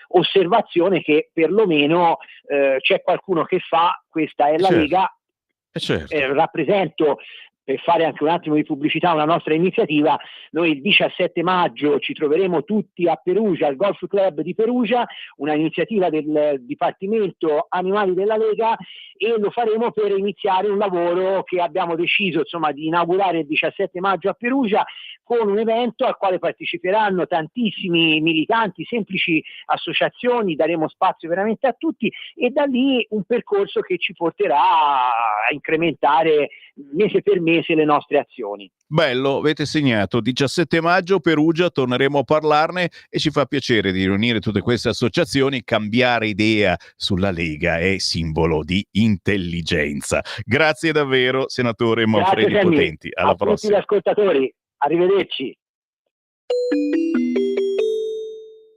osservazione che perlomeno c'è qualcuno che fa, questa è la Lega. Rappresento, per fare anche un attimo di pubblicità, una nostra iniziativa. Noi il 17 maggio ci troveremo tutti a Perugia, al Golf Club di Perugia, una iniziativa del Dipartimento Animali della Lega, e lo faremo per iniziare un lavoro che abbiamo deciso di inaugurare il 17 maggio a Perugia, con un evento al quale parteciperanno tantissimi militanti, semplici associazioni. Daremo spazio veramente a tutti, e da lì un percorso che ci porterà a incrementare mese per mese le nostre azioni. Bello, avete segnato, 17 maggio Perugia, torneremo a parlarne, e ci fa piacere di riunire tutte queste associazioni. Cambiare idea sulla Lega è simbolo di intelligenza. Grazie davvero, senatore Manfredi Potenti. Alla prossima. A tutti gli ascoltatori, arrivederci.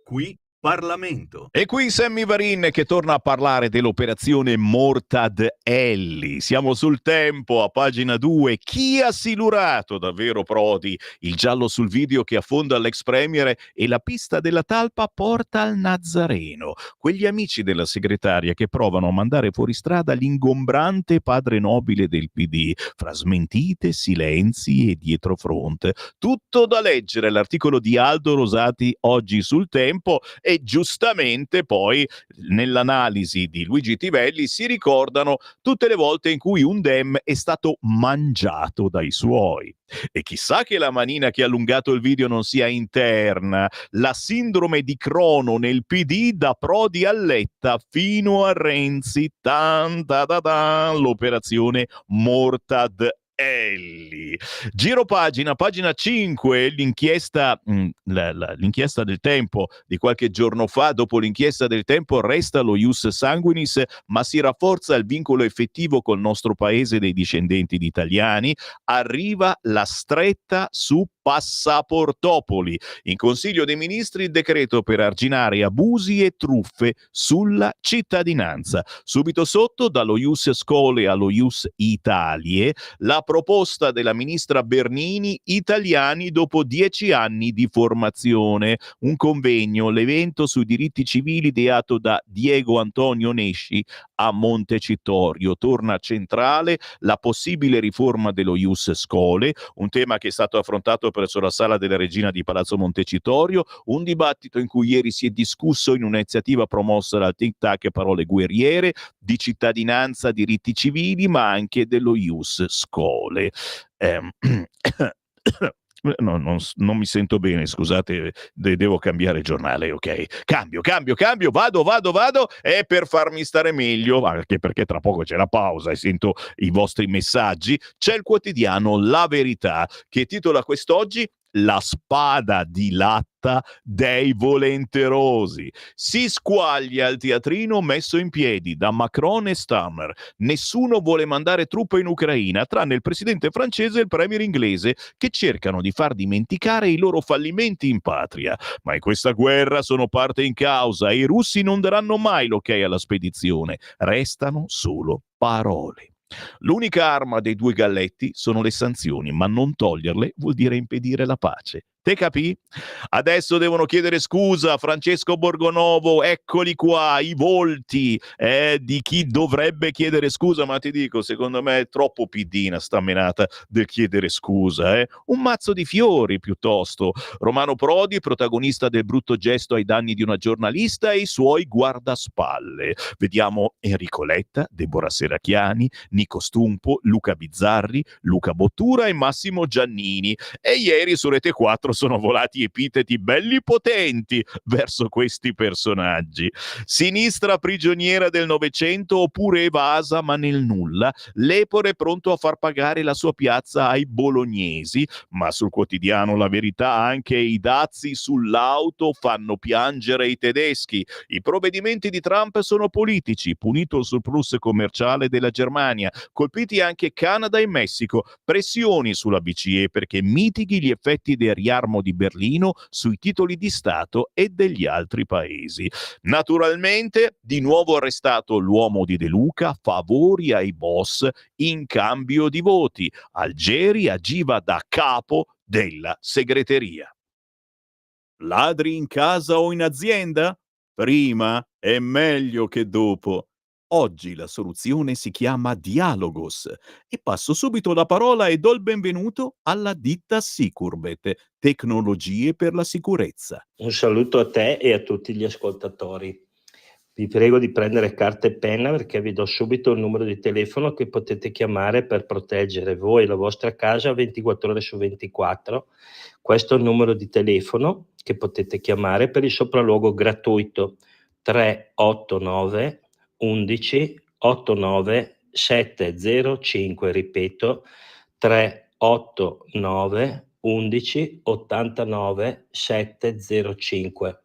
Qui Parlamento. E qui Sammy Varin che torna a parlare dell'operazione Mortad Elli. Siamo sul Tempo, a pagina 2. Chi ha silurato davvero Prodi? Il giallo sul video che affonda l'ex premier, e la pista della talpa porta al Nazareno. Quegli amici della segretaria che provano a mandare fuori strada l'ingombrante padre nobile del PD, fra smentite, silenzi e dietrofront. Tutto da leggere l'articolo di Aldo Rosati oggi sul Tempo, e giustamente poi nell'analisi di Luigi Tivelli si ricordano tutte le volte in cui un Dem è stato mangiato dai suoi. E chissà che la manina che ha allungato il video non sia interna. La sindrome di Crono nel PD, da Prodi a Letta fino a Renzi. L'operazione Mortad Lì. Giro pagina, pagina 5, l'inchiesta del Tempo di qualche giorno fa. Dopo l'inchiesta del Tempo resta lo ius sanguinis, ma si rafforza il vincolo effettivo col nostro paese dei discendenti di italiani. Arriva la stretta su Passaportopoli. In Consiglio dei Ministri il decreto per arginare abusi e truffe sulla cittadinanza. Subito sotto, dallo ius Scole allo ius Italie, la proposta della ministra Bernini, italiani dopo 10 anni di formazione. Un convegno, l'evento sui diritti civili ideato da Diego Antonio Nesci a Montecitorio. Torna centrale la possibile riforma dello ius Scole, un tema che è stato affrontato presso la Sala della Regina di Palazzo Montecitorio, un dibattito in cui ieri si è discusso in un'iniziativa promossa dal think tank Parole Guerriere, di cittadinanza, diritti civili, ma anche dello ius Scole. No, non mi sento bene, scusate, devo cambiare giornale, ok? Cambio, vado, e per farmi stare meglio, anche perché tra poco c'è la pausa e sento i vostri messaggi, c'è il quotidiano La Verità, che titola quest'oggi La spada di latta dei volenterosi. Si squaglia il teatrino messo in piedi da Macron e Stammer. Nessuno vuole mandare truppe in Ucraina, tranne il presidente francese e il premier inglese, che cercano di far dimenticare i loro fallimenti in patria. Ma in questa guerra sono parte in causa e i russi non daranno mai l'ok alla spedizione. Restano solo parole. L'unica arma dei due galletti sono le sanzioni, ma non toglierle vuol dire impedire la pace. Te capì? Adesso devono chiedere scusa a Francesco Borgonovo, eccoli qua, i volti di chi dovrebbe chiedere scusa, ma ti dico, secondo me è troppo piddina sta menata del chiedere scusa. Un mazzo di fiori piuttosto. Romano Prodi, protagonista del brutto gesto ai danni di una giornalista e i suoi guardaspalle. Vediamo Enrico Letta, Deborah Serracchiani, Nico Stumpo, Luca Bizzarri, Luca Bottura e Massimo Giannini. E ieri su Rete 4 sono volati epiteti belli potenti verso questi personaggi. Sinistra prigioniera del Novecento oppure evasa ma nel nulla. Lepore pronto a far pagare la sua piazza ai bolognesi, ma sul quotidiano La Verità anche i dazi sull'auto fanno piangere i tedeschi. I provvedimenti di Trump sono politici, punito il surplus commerciale della Germania, colpiti anche Canada e Messico, pressioni sulla BCE perché mitighi gli effetti del riarmo di Berlino sui titoli di Stato e degli altri paesi. Naturalmente, di nuovo arrestato l'uomo di De Luca, favori ai boss in cambio di voti. Algeri agiva da capo della segreteria. Ladri in casa o in azienda? Prima è meglio che dopo. Oggi la soluzione si chiama Dialogos e passo subito la parola e do il benvenuto alla ditta Sicurbet, tecnologie per la sicurezza. Un saluto a te e a tutti gli ascoltatori. Vi prego di prendere carta e penna perché vi do subito il numero di telefono che potete chiamare per proteggere voi e la vostra casa 24 ore su 24. Questo è il numero di telefono che potete chiamare per il sopralluogo gratuito 389 11 89 705, ripeto 389 11 89 705.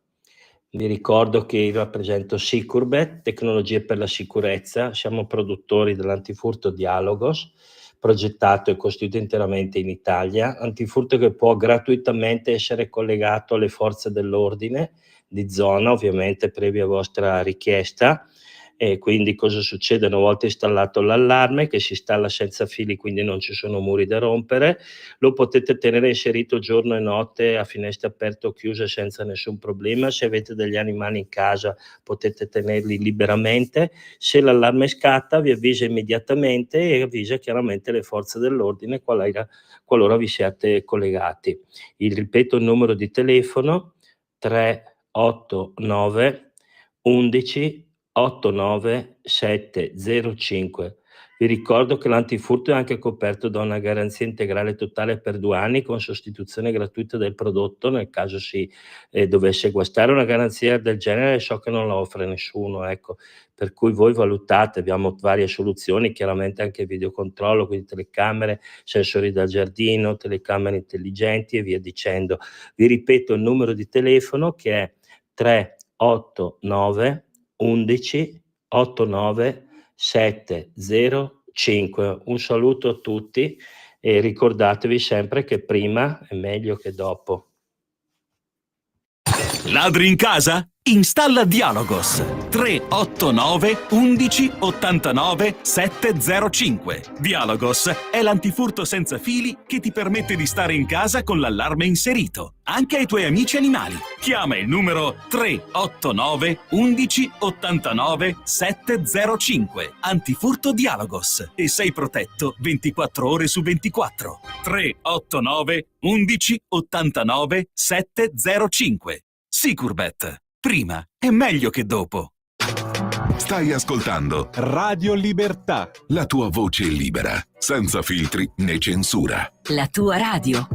Vi ricordo che io rappresento Sicurbet, tecnologie per la sicurezza, siamo produttori dell'antifurto Dialogos, progettato e costruito interamente in Italia, antifurto che può gratuitamente essere collegato alle forze dell'ordine di zona, ovviamente previa vostra richiesta. E quindi cosa succede? Una volta installato l'allarme, che si installa senza fili, quindi non ci sono muri da rompere, lo potete tenere inserito giorno e notte a finestre aperte o chiuse senza nessun problema. Se avete degli animali in casa potete tenerli liberamente. Se l'allarme scatta vi avvisa immediatamente e avvisa chiaramente le forze dell'ordine qualora vi siate collegati. Ripeto il numero di telefono 389 11 89705. Vi ricordo che l'antifurto è anche coperto da una garanzia integrale totale per 2 anni con sostituzione gratuita del prodotto nel caso si dovesse guastare. Una garanzia del genere so che non la offre nessuno, ecco, per cui voi valutate, abbiamo varie soluzioni, chiaramente anche videocontrollo, quindi telecamere, sensori da giardino, telecamere intelligenti e via dicendo. Vi ripeto il numero di telefono che è 389 11 89 705. Un saluto a tutti e ricordatevi sempre che prima è meglio che dopo. Ladri in casa? Installa Dialogos 389 11 89 705. Dialogos è l'antifurto senza fili che ti permette di stare in casa con l'allarme inserito, anche ai tuoi amici animali. Chiama il numero 389 11 89 705. Antifurto Dialogos e sei protetto 24 ore su 24. 389 11 89 705. Sicurbet. Prima è meglio che dopo. Stai ascoltando Radio Libertà. la tua voce libera, senza filtri né censura. La tua radio.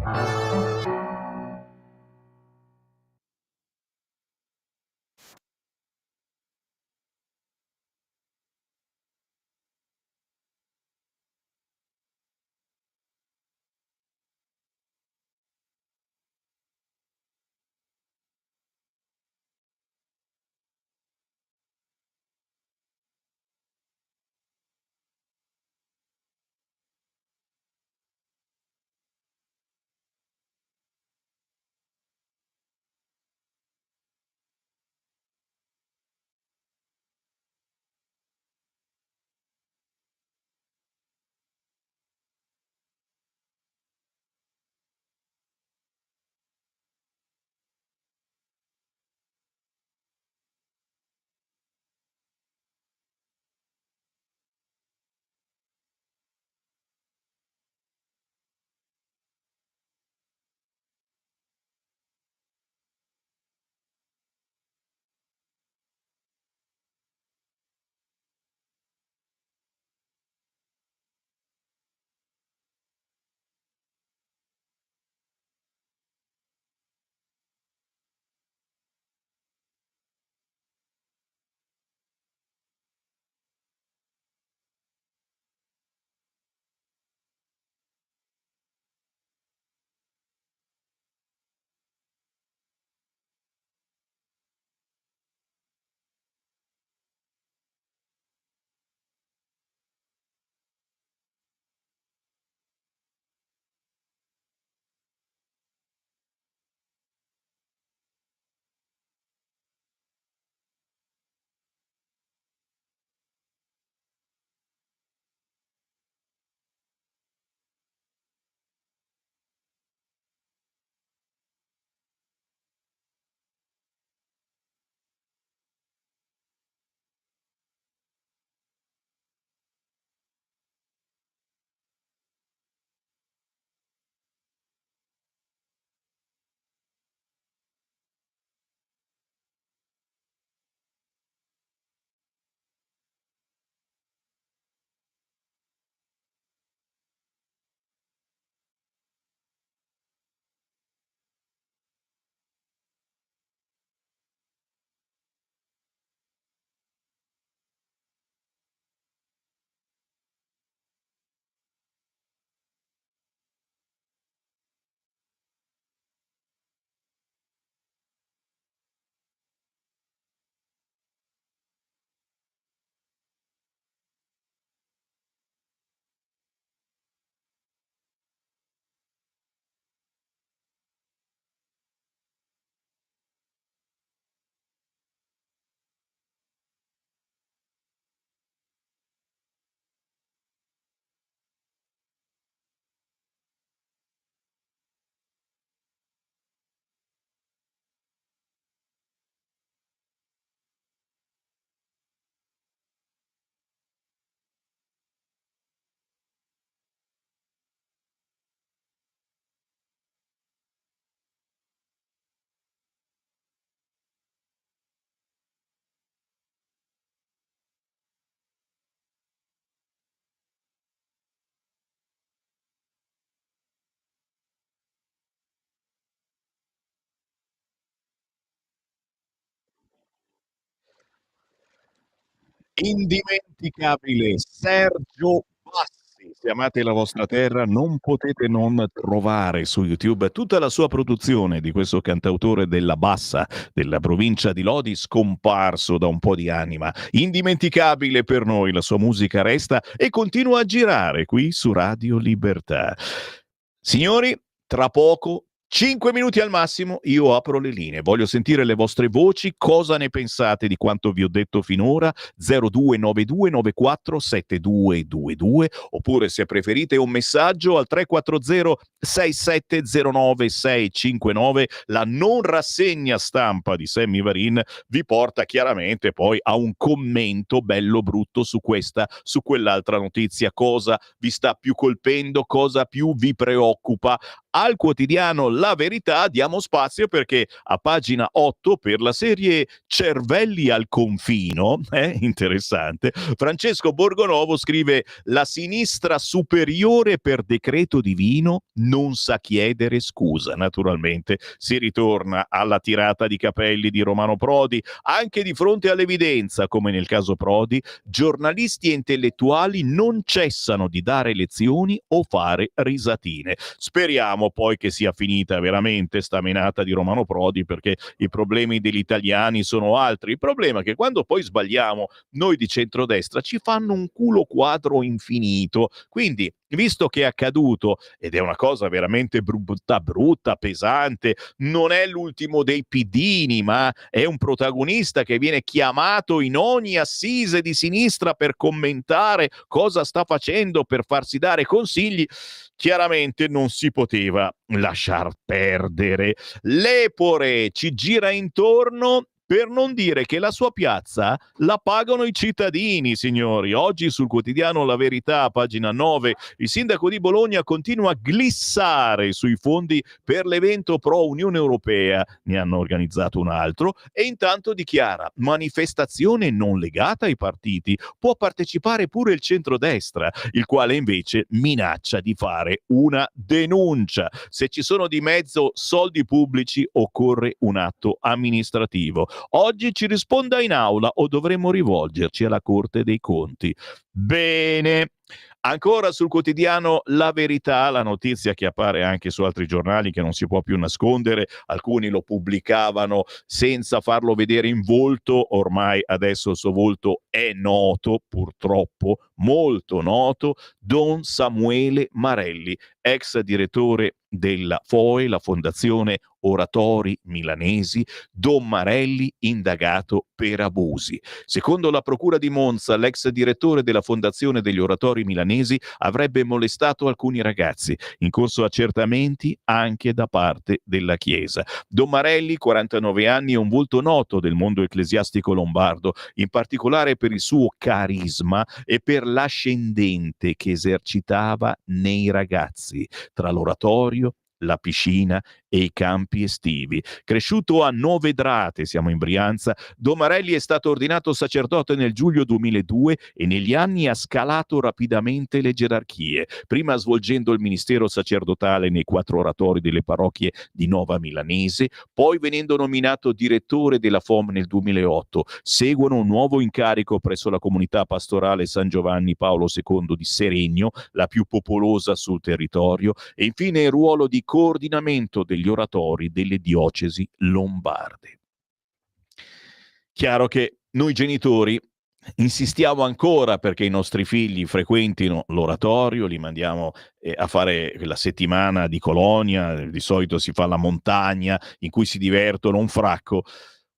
Indimenticabile Sergio Bassi. Se amate la vostra terra non potete non trovare su YouTube tutta la sua produzione di questo cantautore della Bassa, della provincia di Lodi, scomparso da un po' di anni, ma indimenticabile per noi. La sua musica resta e continua a girare qui su Radio Libertà. Signori, tra poco, 5 minuti al massimo, io apro le linee. Voglio sentire le vostre voci, cosa ne pensate di quanto vi ho detto finora. 0292947222, oppure se preferite un messaggio al 340 6709 659. La non rassegna stampa di Sammy Varin vi porta chiaramente poi a un commento bello brutto su questa, su quell'altra notizia. Cosa vi sta più colpendo, cosa più vi preoccupa. Al quotidiano La Verità diamo spazio perché a pagina 8 per la serie Cervelli al confino, interessante, Francesco Borgonovo scrive: la sinistra superiore per decreto divino non sa chiedere scusa. Naturalmente si ritorna alla tirata di capelli di Romano Prodi. Anche di fronte all'evidenza, come nel caso Prodi, giornalisti e intellettuali non cessano di dare lezioni o fare risatine. Speriamo poi che sia finita veramente sta menata di Romano Prodi, perché i problemi degli italiani sono altri. Il problema è che quando poi sbagliamo noi di centrodestra ci fanno un culo quadro infinito. Quindi, visto che è accaduto, ed è una cosa veramente brutta, pesante, non è l'ultimo dei pidini, ma è un protagonista che viene chiamato in ogni assise di sinistra per commentare cosa sta facendo, per farsi dare consigli, chiaramente non si poteva lasciar perdere. L'Epore ci gira intorno, per non dire che la sua piazza la pagano i cittadini, signori. Oggi sul quotidiano La Verità, pagina 9, il sindaco di Bologna continua a glissare sui fondi per l'evento pro Unione Europea. Ne hanno organizzato un altro e intanto dichiara: manifestazione non legata ai partiti, può partecipare pure il centrodestra, il quale invece minaccia di fare una denuncia. Se ci sono di mezzo soldi pubblici occorre un atto amministrativo. Oggi ci risponda in aula o dovremmo rivolgerci alla Corte dei Conti. Bene. Ancora sul quotidiano La Verità, la notizia che appare anche su altri giornali, che non si può più nascondere, alcuni lo pubblicavano senza farlo vedere in volto, ormai adesso il suo volto è noto, purtroppo molto noto, Don Samuele Marelli, ex direttore della FOE, la Fondazione Oratori Milanesi. Don Marelli indagato per abusi. Secondo la procura di Monza, l'ex direttore della Fondazione degli Oratori Milanesi avrebbe molestato alcuni ragazzi, in corso accertamenti anche da parte della Chiesa. Don Marelli, 49 anni, è un volto noto del mondo ecclesiastico lombardo, in particolare per il suo carisma e per l'ascendente che esercitava nei ragazzi, tra l'oratorio, la piscina e i campi estivi. Cresciuto a Novedrate, siamo in Brianza, Don Marelli è stato ordinato sacerdote nel giugno 2002 e negli anni ha scalato rapidamente le gerarchie, prima svolgendo il ministero sacerdotale nei 4 oratori delle parrocchie di Nova Milanese, poi venendo nominato direttore della FOM nel 2008. Seguono un nuovo incarico presso la comunità pastorale San Giovanni Paolo II di Seregno, la più popolosa sul territorio, e infine il ruolo di coordinamento degli oratori delle diocesi lombarde. Chiaro che noi genitori insistiamo ancora perché i nostri figli frequentino l'oratorio, li mandiamo a fare la settimana di Colonia, di solito si fa la montagna in cui si divertono un fracco.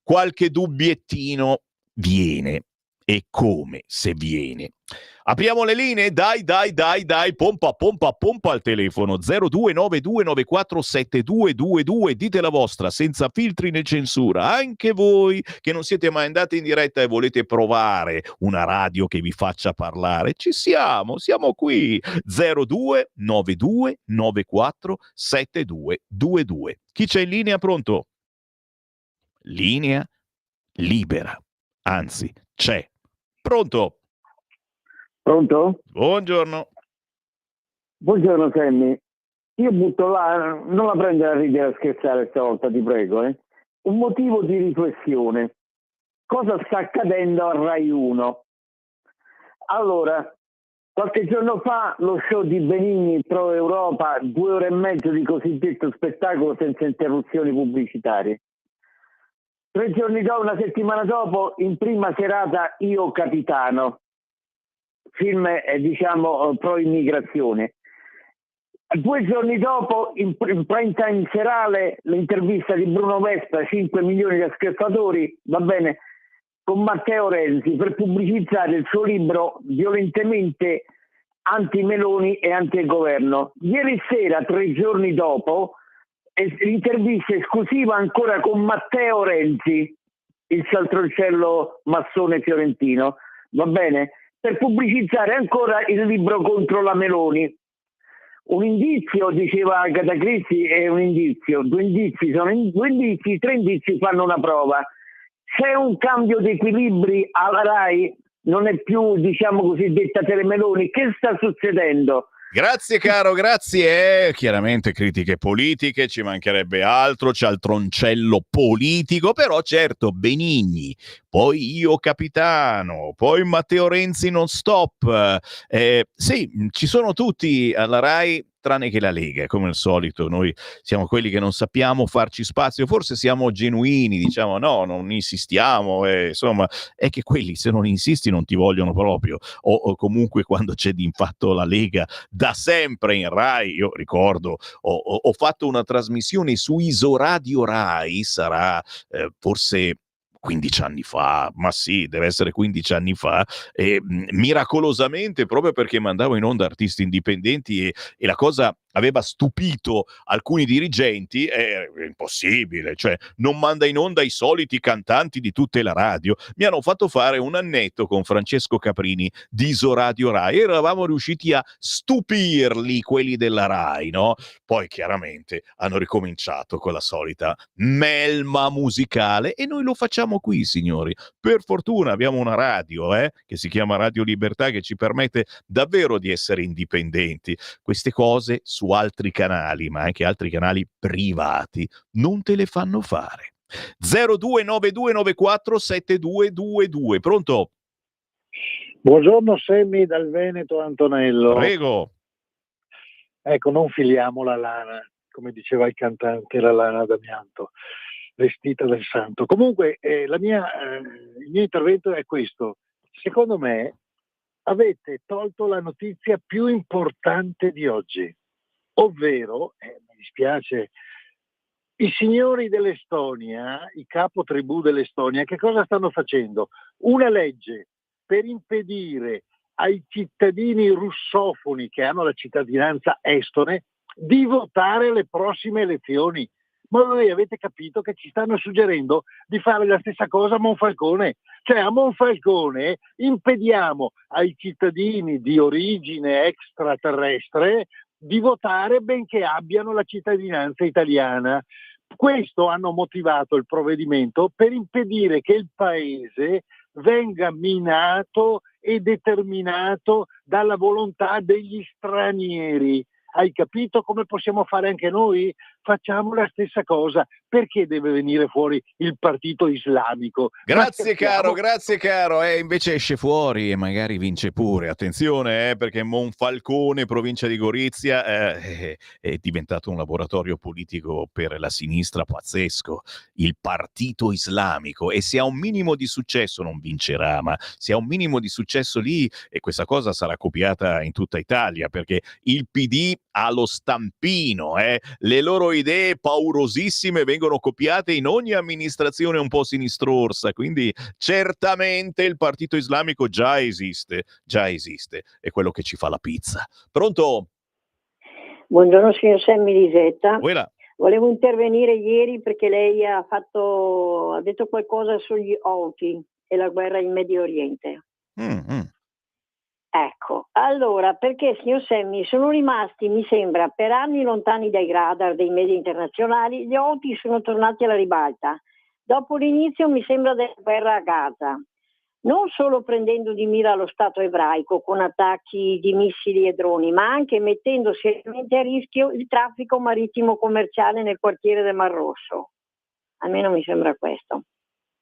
Qualche dubbiettino viene, e come se viene. Apriamo le linee, dai, pompa al telefono 0292947222, dite la vostra senza filtri né censura, anche voi che non siete mai andati in diretta e volete provare una radio che vi faccia parlare, siamo qui, 0292947222. Chi c'è in linea? Pronto? Linea libera, anzi c'è. Pronto? Pronto? Buongiorno. Buongiorno Sammy. Io butto là, non la prendere a ridere a scherzare stavolta, ti prego. Un motivo di riflessione. Cosa sta accadendo a Rai 1? Allora, qualche giorno fa lo show di Benigni Pro Europa, 2 ore e mezzo di cosiddetto spettacolo senza interruzioni pubblicitarie. 3 giorni dopo, una settimana dopo, in prima serata Io Capitano, film diciamo pro immigrazione. 2 giorni dopo, in prime time serale, l'intervista di Bruno Vespa, 5 milioni di ascoltatori, va bene, con Matteo Renzi, per pubblicizzare il suo libro violentemente anti-Meloni e anti-governo. Ieri sera, 3 giorni dopo, intervista esclusiva ancora con Matteo Renzi, il saltroncello massone fiorentino, va bene, per pubblicizzare ancora il libro contro la Meloni. Un indizio, diceva Agatha Christie, è un indizio, 2 indizi sono 2 indizi, 3 indizi fanno una prova. C'è un cambio di equilibri alla RAI, non è più, diciamo così, detta Telemeloni. Che sta succedendo? Grazie caro, grazie. Chiaramente critiche politiche, ci mancherebbe altro, c'è il troncello politico, però certo Benigni, poi Io Capitano, poi Matteo Renzi non stop. Sì, ci sono tutti alla RAI, tranne che la Lega, come al solito. Noi siamo quelli che non sappiamo farci spazio, forse siamo genuini, diciamo no, non insistiamo, insomma, è che quelli se non insisti non ti vogliono proprio, o comunque quando c'è d'impatto la Lega, da sempre in RAI, io ricordo, ho fatto una trasmissione su Isoradio RAI, sarà forse 15 anni fa, ma sì, deve essere 15 anni fa, e miracolosamente, proprio perché mandavo in onda artisti indipendenti e la cosa aveva stupito alcuni dirigenti, è impossibile, cioè non manda in onda i soliti cantanti di tutte le radio, mi hanno fatto fare un annetto con Francesco Caprini di Isoradio RAI e eravamo riusciti a stupirli quelli della RAI, no? Poi chiaramente hanno ricominciato con la solita melma musicale e noi lo facciamo qui, signori. Per fortuna abbiamo una radio che si chiama Radio Libertà, che ci permette davvero di essere indipendenti. Queste cose su altri canali, ma anche altri canali privati, non te le fanno fare. 0292947222. Pronto? Buongiorno Semmi dal Veneto, Antonello. Prego. Ecco, non filiamo la lana, come diceva il cantante, la lana d'amianto, vestita del santo. Comunque il mio intervento è questo. Secondo me avete tolto la notizia più importante di oggi, ovvero, mi dispiace, i signori dell'Estonia, i capo tribù dell'Estonia, che cosa stanno facendo? Una legge per impedire ai cittadini russofoni che hanno la cittadinanza estone di votare alle prossime elezioni. Ma voi avete capito che ci stanno suggerendo di fare la stessa cosa a Monfalcone? Cioè a Monfalcone impediamo ai cittadini di origine extraterrestre di votare benché abbiano la cittadinanza italiana. Questo hanno motivato il provvedimento per impedire che il paese venga minato e determinato dalla volontà degli stranieri. Hai capito come possiamo fare anche noi? Facciamo la stessa cosa. Perché deve venire fuori il partito islamico? Grazie caro, invece esce fuori e magari vince pure. Attenzione, perché Monfalcone, provincia di Gorizia, è diventato un laboratorio politico per la sinistra pazzesco, il partito islamico, e se ha un minimo di successo, non vincerà, ma se ha un minimo di successo lì, e questa cosa sarà copiata in tutta Italia, perché il PD ha lo stampino, le loro idee paurosissime vengono copiate in ogni amministrazione un po' sinistrorsa, quindi certamente il partito islamico già esiste, è quello che ci fa la pizza. Pronto? Buongiorno signor Semmi Lisetta. Quella. Volevo intervenire ieri perché lei ha detto qualcosa sugli Houthi e la guerra in Medio Oriente. Ecco, allora, perché signor Semmi sono rimasti, mi sembra, per anni lontani dai radar dei media internazionali. Gli Houthi sono tornati alla ribalta dopo l'inizio, mi sembra, della guerra a Gaza, non solo prendendo di mira lo Stato ebraico con attacchi di missili e droni, ma anche mettendo seriamente a rischio il traffico marittimo commerciale nel quartiere del Mar Rosso. Almeno mi sembra questo.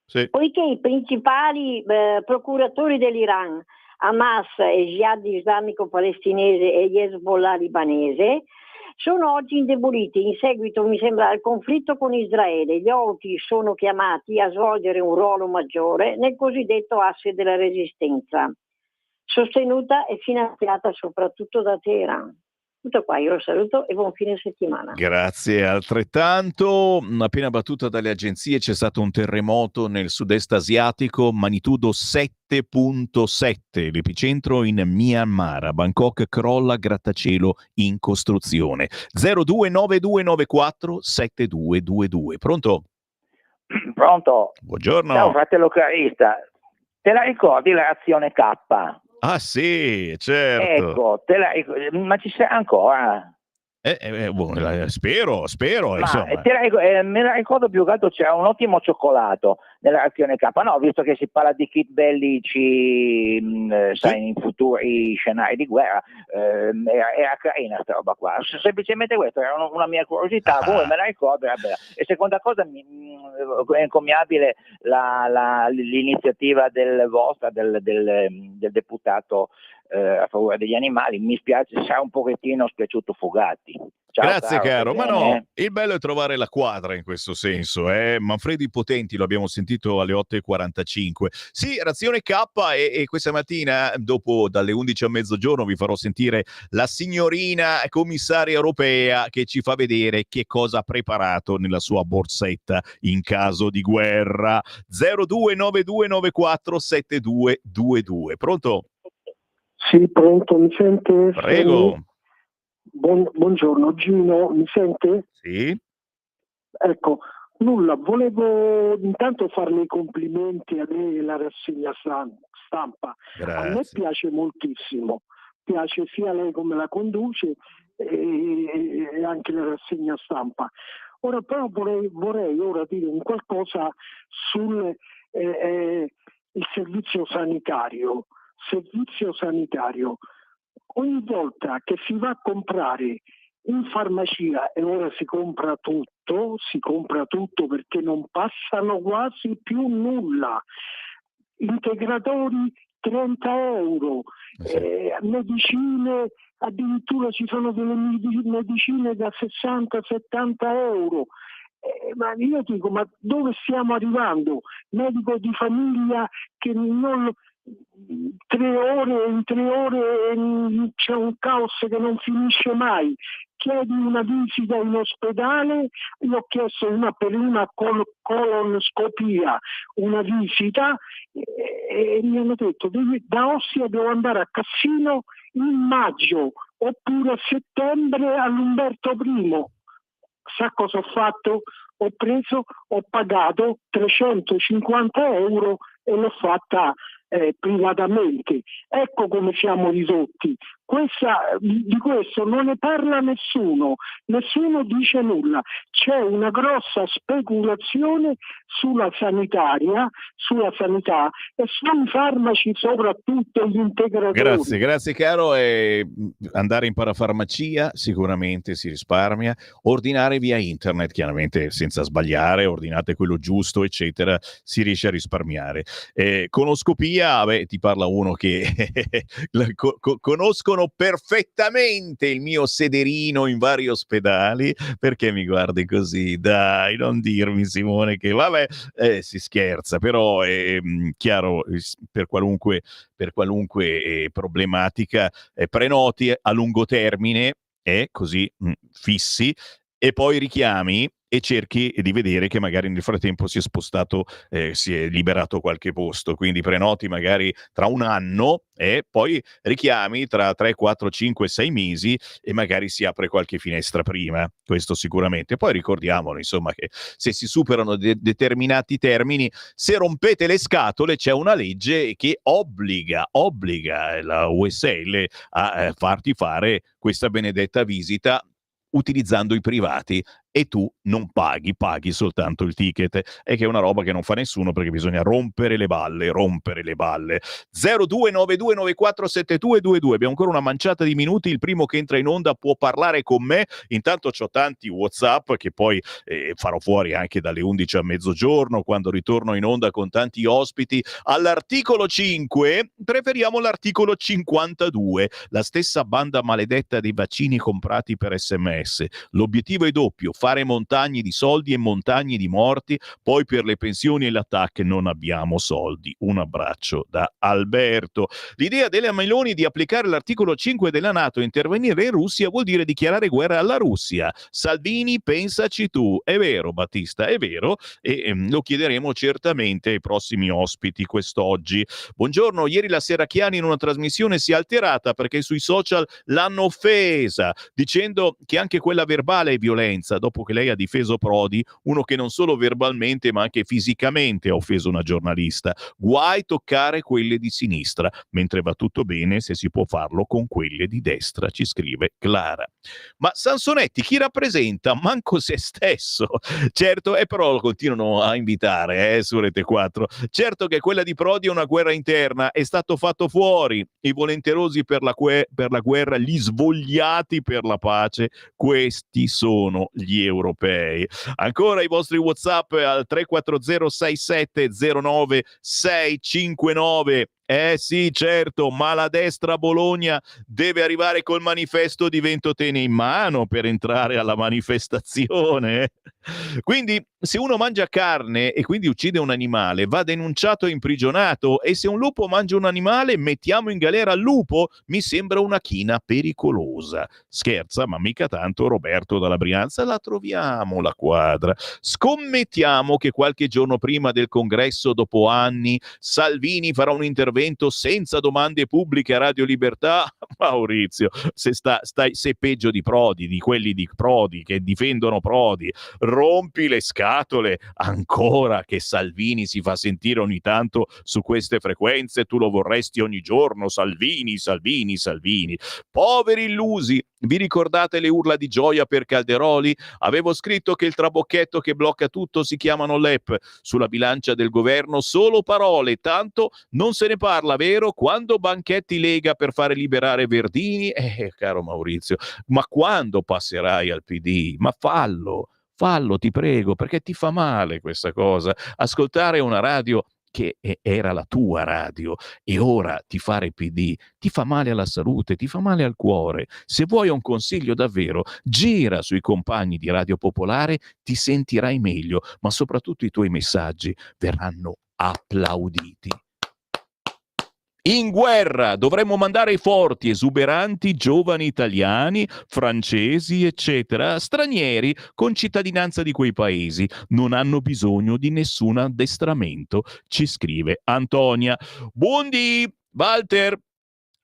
Sì. Poiché i principali procuratori dell'Iran Hamas e Jihad islamico palestinese e Hezbollah libanese, sono oggi indeboliti in seguito, mi sembra, al conflitto con Israele. Gli Houthi sono chiamati a svolgere un ruolo maggiore nel cosiddetto asse della resistenza, sostenuta e finanziata soprattutto da Teheran. Tutto qua, io lo saluto e buon fine settimana. Grazie altrettanto. Appena battuta dalle agenzie, c'è stato un terremoto nel sud-est asiatico, magnitudo 7.7, l'epicentro in Myanmar. A Bangkok crolla grattacielo in costruzione. 0292947222. Pronto? Pronto? Buongiorno. Ciao fratello carista, te la ricordi la reazione K? Ah sì, certo. Ecco, ma ci sei ancora? Spero, Ma insomma. me la ricordo più che altro, c'era un ottimo cioccolato nella reazione K, no, visto che si parla di kit bellici, sai, in futuri scenari di guerra, era carina sta roba qua, semplicemente questo, era una mia curiosità, come me la ricordo, era bella. E seconda cosa, è encomiabile l'iniziativa del deputato a favore degli animali. Mi spiace, sarà un pochettino spiaciuto Fugatti. Ciao, Grazie caro, ma bene? no, il bello è trovare la quadra in questo senso. Manfredi Potenti lo abbiamo sentito alle 8:45. Sì, Razione K, e questa mattina, dopo dalle 11 a mezzogiorno, vi farò sentire la signorina commissaria europea che ci fa vedere che cosa ha preparato nella sua borsetta in caso di guerra. 0292947222. Pronto? Sì, pronto, mi sente? Prego. Buongiorno, Gino, mi sente? Sì. Ecco, nulla, volevo intanto farle i complimenti a lei e la rassegna stampa. Grazie. A me piace moltissimo, piace sia lei come la conduce e anche la rassegna stampa. Ora però vorrei ora dire un qualcosa sul il servizio sanitario. Ogni volta che si va a comprare in farmacia, e ora si compra tutto perché non passano quasi più nulla, integratori 30 euro, medicine, addirittura ci sono delle medicine da 60-70 euro. Ma io dico, ma dove stiamo arrivando? Medico di famiglia che non... in 3 ore c'è un caos che non finisce mai. Chiedi una visita in ospedale, io ho chiesto per una colonscopia una visita e mi hanno detto da Ostia devo andare a Cassino in maggio oppure a settembre all'Umberto I. Sa cosa ho fatto? Ho pagato 350 euro e l'ho fatta privatamente. Ecco come siamo ridotti. Di questo non ne parla nessuno dice nulla. C'è una grossa speculazione sulla sanità e sui farmaci, soprattutto gli integratori. Grazie caro. Andare in parafarmacia sicuramente si risparmia, ordinare via internet chiaramente senza sbagliare, ordinate quello giusto eccetera, si riesce a risparmiare. Coloscopia, ti parla uno che conoscono perfettamente il mio sederino in vari ospedali. Perché mi guardi così? Dai, non dirmi Simone che vabbè, si scherza, però è chiaro, per qualunque problematica, prenoti a lungo termine, così fissi, e poi richiami e cerchi di vedere che magari nel frattempo si è spostato, si è liberato qualche posto, quindi prenoti magari tra un anno e poi richiami tra 3, 4, 5, 6 mesi e magari si apre qualche finestra prima, questo sicuramente. Poi ricordiamolo insomma che se si superano determinati termini, se rompete le scatole c'è una legge che obbliga la USL a farti fare questa benedetta visita utilizzando i privati e tu non paghi soltanto il ticket, e che è una roba che non fa nessuno, perché bisogna rompere le balle. 0292947222. Abbiamo ancora una manciata di minuti, il primo che entra in onda può parlare con me. Intanto c'ho tanti WhatsApp che poi farò fuori anche dalle 11 a mezzogiorno, quando ritorno in onda con tanti ospiti. All'articolo 5 preferiamo l'articolo 52, la stessa banda maledetta dei vaccini comprati per SMS. L'obiettivo è doppio: fare montagne di soldi e montagne di morti, poi per le pensioni e l'attacco non abbiamo soldi. Un abbraccio da Alberto. L'idea delle Meloni di applicare l'articolo 5 della NATO e intervenire in Russia vuol dire dichiarare guerra alla Russia. Salvini, pensaci tu. È vero, Battista, è vero, e lo chiederemo certamente ai prossimi ospiti quest'oggi. Buongiorno, ieri la Serracchiani in una trasmissione si è alterata perché sui social l'hanno offesa, dicendo che anche quella verbale è violenza, dopo che lei ha difeso Prodi, uno che non solo verbalmente ma anche fisicamente ha offeso una giornalista. Guai toccare quelle di sinistra, mentre va tutto bene se si può farlo con quelle di destra, ci scrive Clara. Ma Sansonetti chi rappresenta? Manco se stesso. Certo, e però lo continuano a invitare su Rete 4. Certo che quella di Prodi è una guerra interna, è stato fatto fuori. I volenterosi per la guerra, gli svogliati per la pace, questi sono gli europei. Ancora i vostri WhatsApp al 340 6709 659. Sì, certo, ma la destra a Bologna deve arrivare col manifesto di Ventotene in mano per entrare alla manifestazione. Quindi, se uno mangia carne e quindi uccide un animale, va denunciato e imprigionato, e se un lupo mangia un animale, mettiamo in galera il lupo? Mi sembra una china pericolosa. Scherza, ma mica tanto. Roberto dalla Brianza, la troviamo la quadra. Scommettiamo che qualche giorno prima del congresso, dopo anni, Salvini farà un intervento senza domande pubbliche a Radio Libertà. Maurizio, sei peggio di Prodi, di quelli di Prodi che difendono Prodi. Rompi le scatole. Ancora che Salvini si fa sentire ogni tanto su queste frequenze, tu lo vorresti ogni giorno. Salvini. Poveri illusi, vi ricordate le urla di gioia per Calderoli? Avevo scritto che il trabocchetto che blocca tutto si chiamano LEP. Sulla bilancia del governo solo parole, tanto non se ne parla, vero? Quando banchetti Lega per fare liberare Verdini? Caro Maurizio, ma quando passerai al PD? Ma fallo, ti prego, perché ti fa male questa cosa. Ascoltare una radio che era la tua radio e ora ti fare PD, ti fa male alla salute, ti fa male al cuore. Se vuoi un consiglio davvero, gira sui compagni di Radio Popolare, ti sentirai meglio, ma soprattutto i tuoi messaggi verranno applauditi. In guerra dovremmo mandare i forti, esuberanti, giovani italiani, francesi, eccetera, stranieri con cittadinanza di quei paesi. Non hanno bisogno di nessun addestramento, ci scrive Antonia. Buondì, Walter.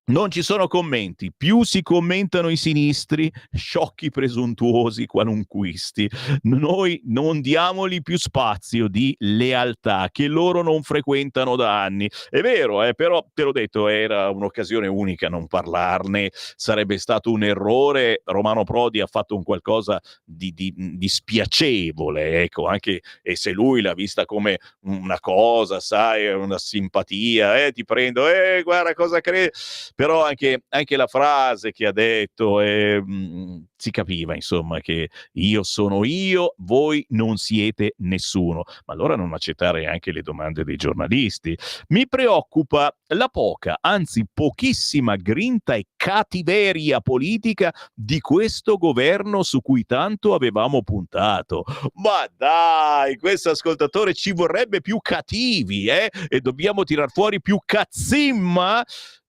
Non ci sono commenti, più si commentano i sinistri, sciocchi presuntuosi qualunquisti. Noi non diamoli più spazio di lealtà che loro non frequentano da anni. È vero, però te l'ho detto, era un'occasione unica non parlarne, sarebbe stato un errore. Romano Prodi ha fatto un qualcosa di spiacevole, ecco, anche e se lui l'ha vista come una cosa, sai, una simpatia, ti prendo, guarda cosa credi. Però anche la frase che ha detto si capiva, insomma, che io sono io, voi non siete nessuno. Ma allora non accettare anche le domande dei giornalisti. Mi preoccupa la poca, anzi pochissima grinta e cattiveria politica di questo governo su cui tanto avevamo puntato. Ma dai, questo ascoltatore ci vorrebbe più cattivi, e dobbiamo tirar fuori più cazzimma.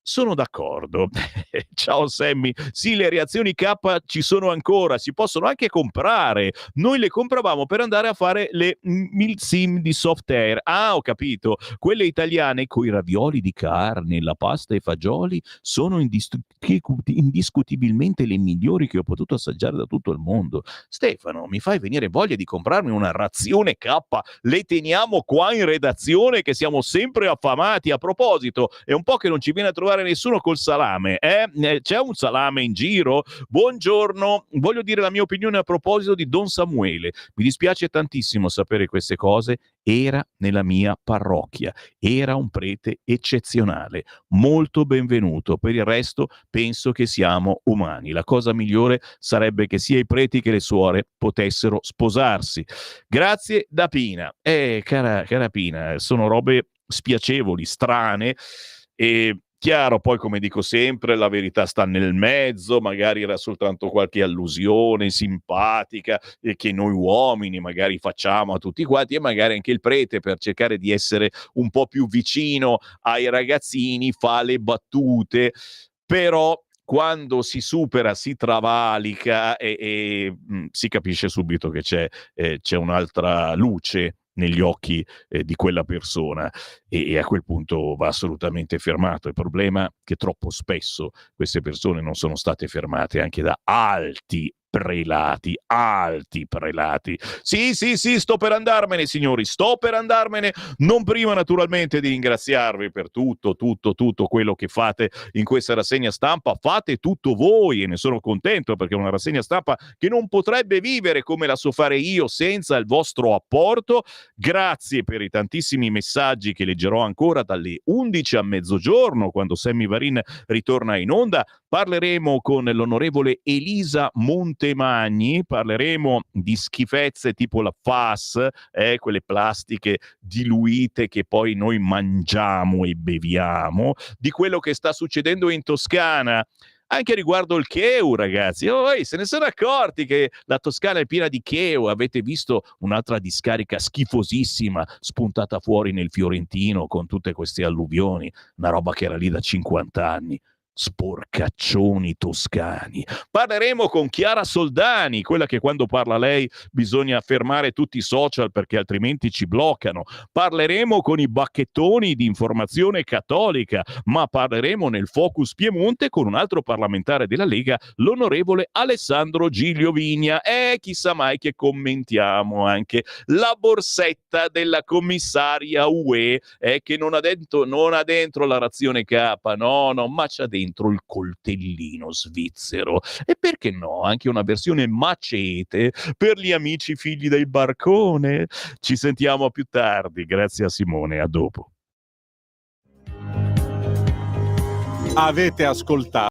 Sono d'accordo. Ciao Sammy. Sì, le reazioni K ci sono ancora, si possono anche comprare. Noi le compravamo per andare a fare le milsim di soft air. Ah, ho capito. Quelle italiane coi ravioli di carne, la pasta e fagioli sono indiscutibilmente le migliori che ho potuto assaggiare da tutto il mondo. Stefano, mi fai venire voglia di comprarmi una razione K. Le teniamo qua in redazione che siamo sempre affamati. A proposito, è un po' che non ci viene a trovare arrivare nessuno col salame, c'è un salame in giro? Buongiorno, voglio dire la mia opinione a proposito di Don Samuele. Mi dispiace tantissimo sapere queste cose. Era nella mia parrocchia, era un prete eccezionale, molto benvenuto. Per il resto penso che siamo umani. La cosa migliore sarebbe che sia i preti che le suore potessero sposarsi. Grazie da Pina. Cara Pina, sono robe spiacevoli, strane, e chiaro, poi come dico sempre, la verità sta nel mezzo, magari era soltanto qualche allusione simpatica che noi uomini magari facciamo a tutti quanti, e magari anche il prete, per cercare di essere un po' più vicino ai ragazzini, fa le battute, però quando si supera, si travalica e si capisce subito che c'è un'altra luce negli occhi di quella persona, e a quel punto va assolutamente fermato. Il problema è che troppo spesso queste persone non sono state fermate anche da alti prelati. Sì, sto per andarmene, signori, sto per andarmene, non prima naturalmente di ringraziarvi per tutto quello che fate in questa rassegna stampa. Fate tutto voi, e ne sono contento, perché è una rassegna stampa che non potrebbe vivere come la so fare io senza il vostro apporto. Grazie per i tantissimi messaggi che leggerò ancora dalle 11 a mezzogiorno, quando Sammy Varin ritorna in onda. Parleremo con l'onorevole Elisa Montemagni, parleremo di schifezze tipo la FAS, quelle plastiche diluite che poi noi mangiamo e beviamo, di quello che sta succedendo in Toscana, anche riguardo il cheu, ragazzi. Se ne sono accorti che la Toscana è piena di cheu. Avete visto un'altra discarica schifosissima spuntata fuori nel Fiorentino con tutte queste alluvioni, una roba che era lì da 50 anni. Sporcaccioni toscani. Parleremo con Chiara Soldani, quella che quando parla lei bisogna fermare tutti i social perché altrimenti ci bloccano. Parleremo con i bacchettoni di Informazione Cattolica, ma parleremo nel Focus Piemonte con un altro parlamentare della Lega, l'onorevole Alessandro Giglio Vigna, e chissà mai che commentiamo anche la borsetta della commissaria UE, che non ha dentro la razione K, no, ma c'ha dentro il coltellino svizzero, e perché no anche una versione macete per gli amici figli del barcone. Ci sentiamo più tardi, grazie a Simone, a dopo. Avete ascoltato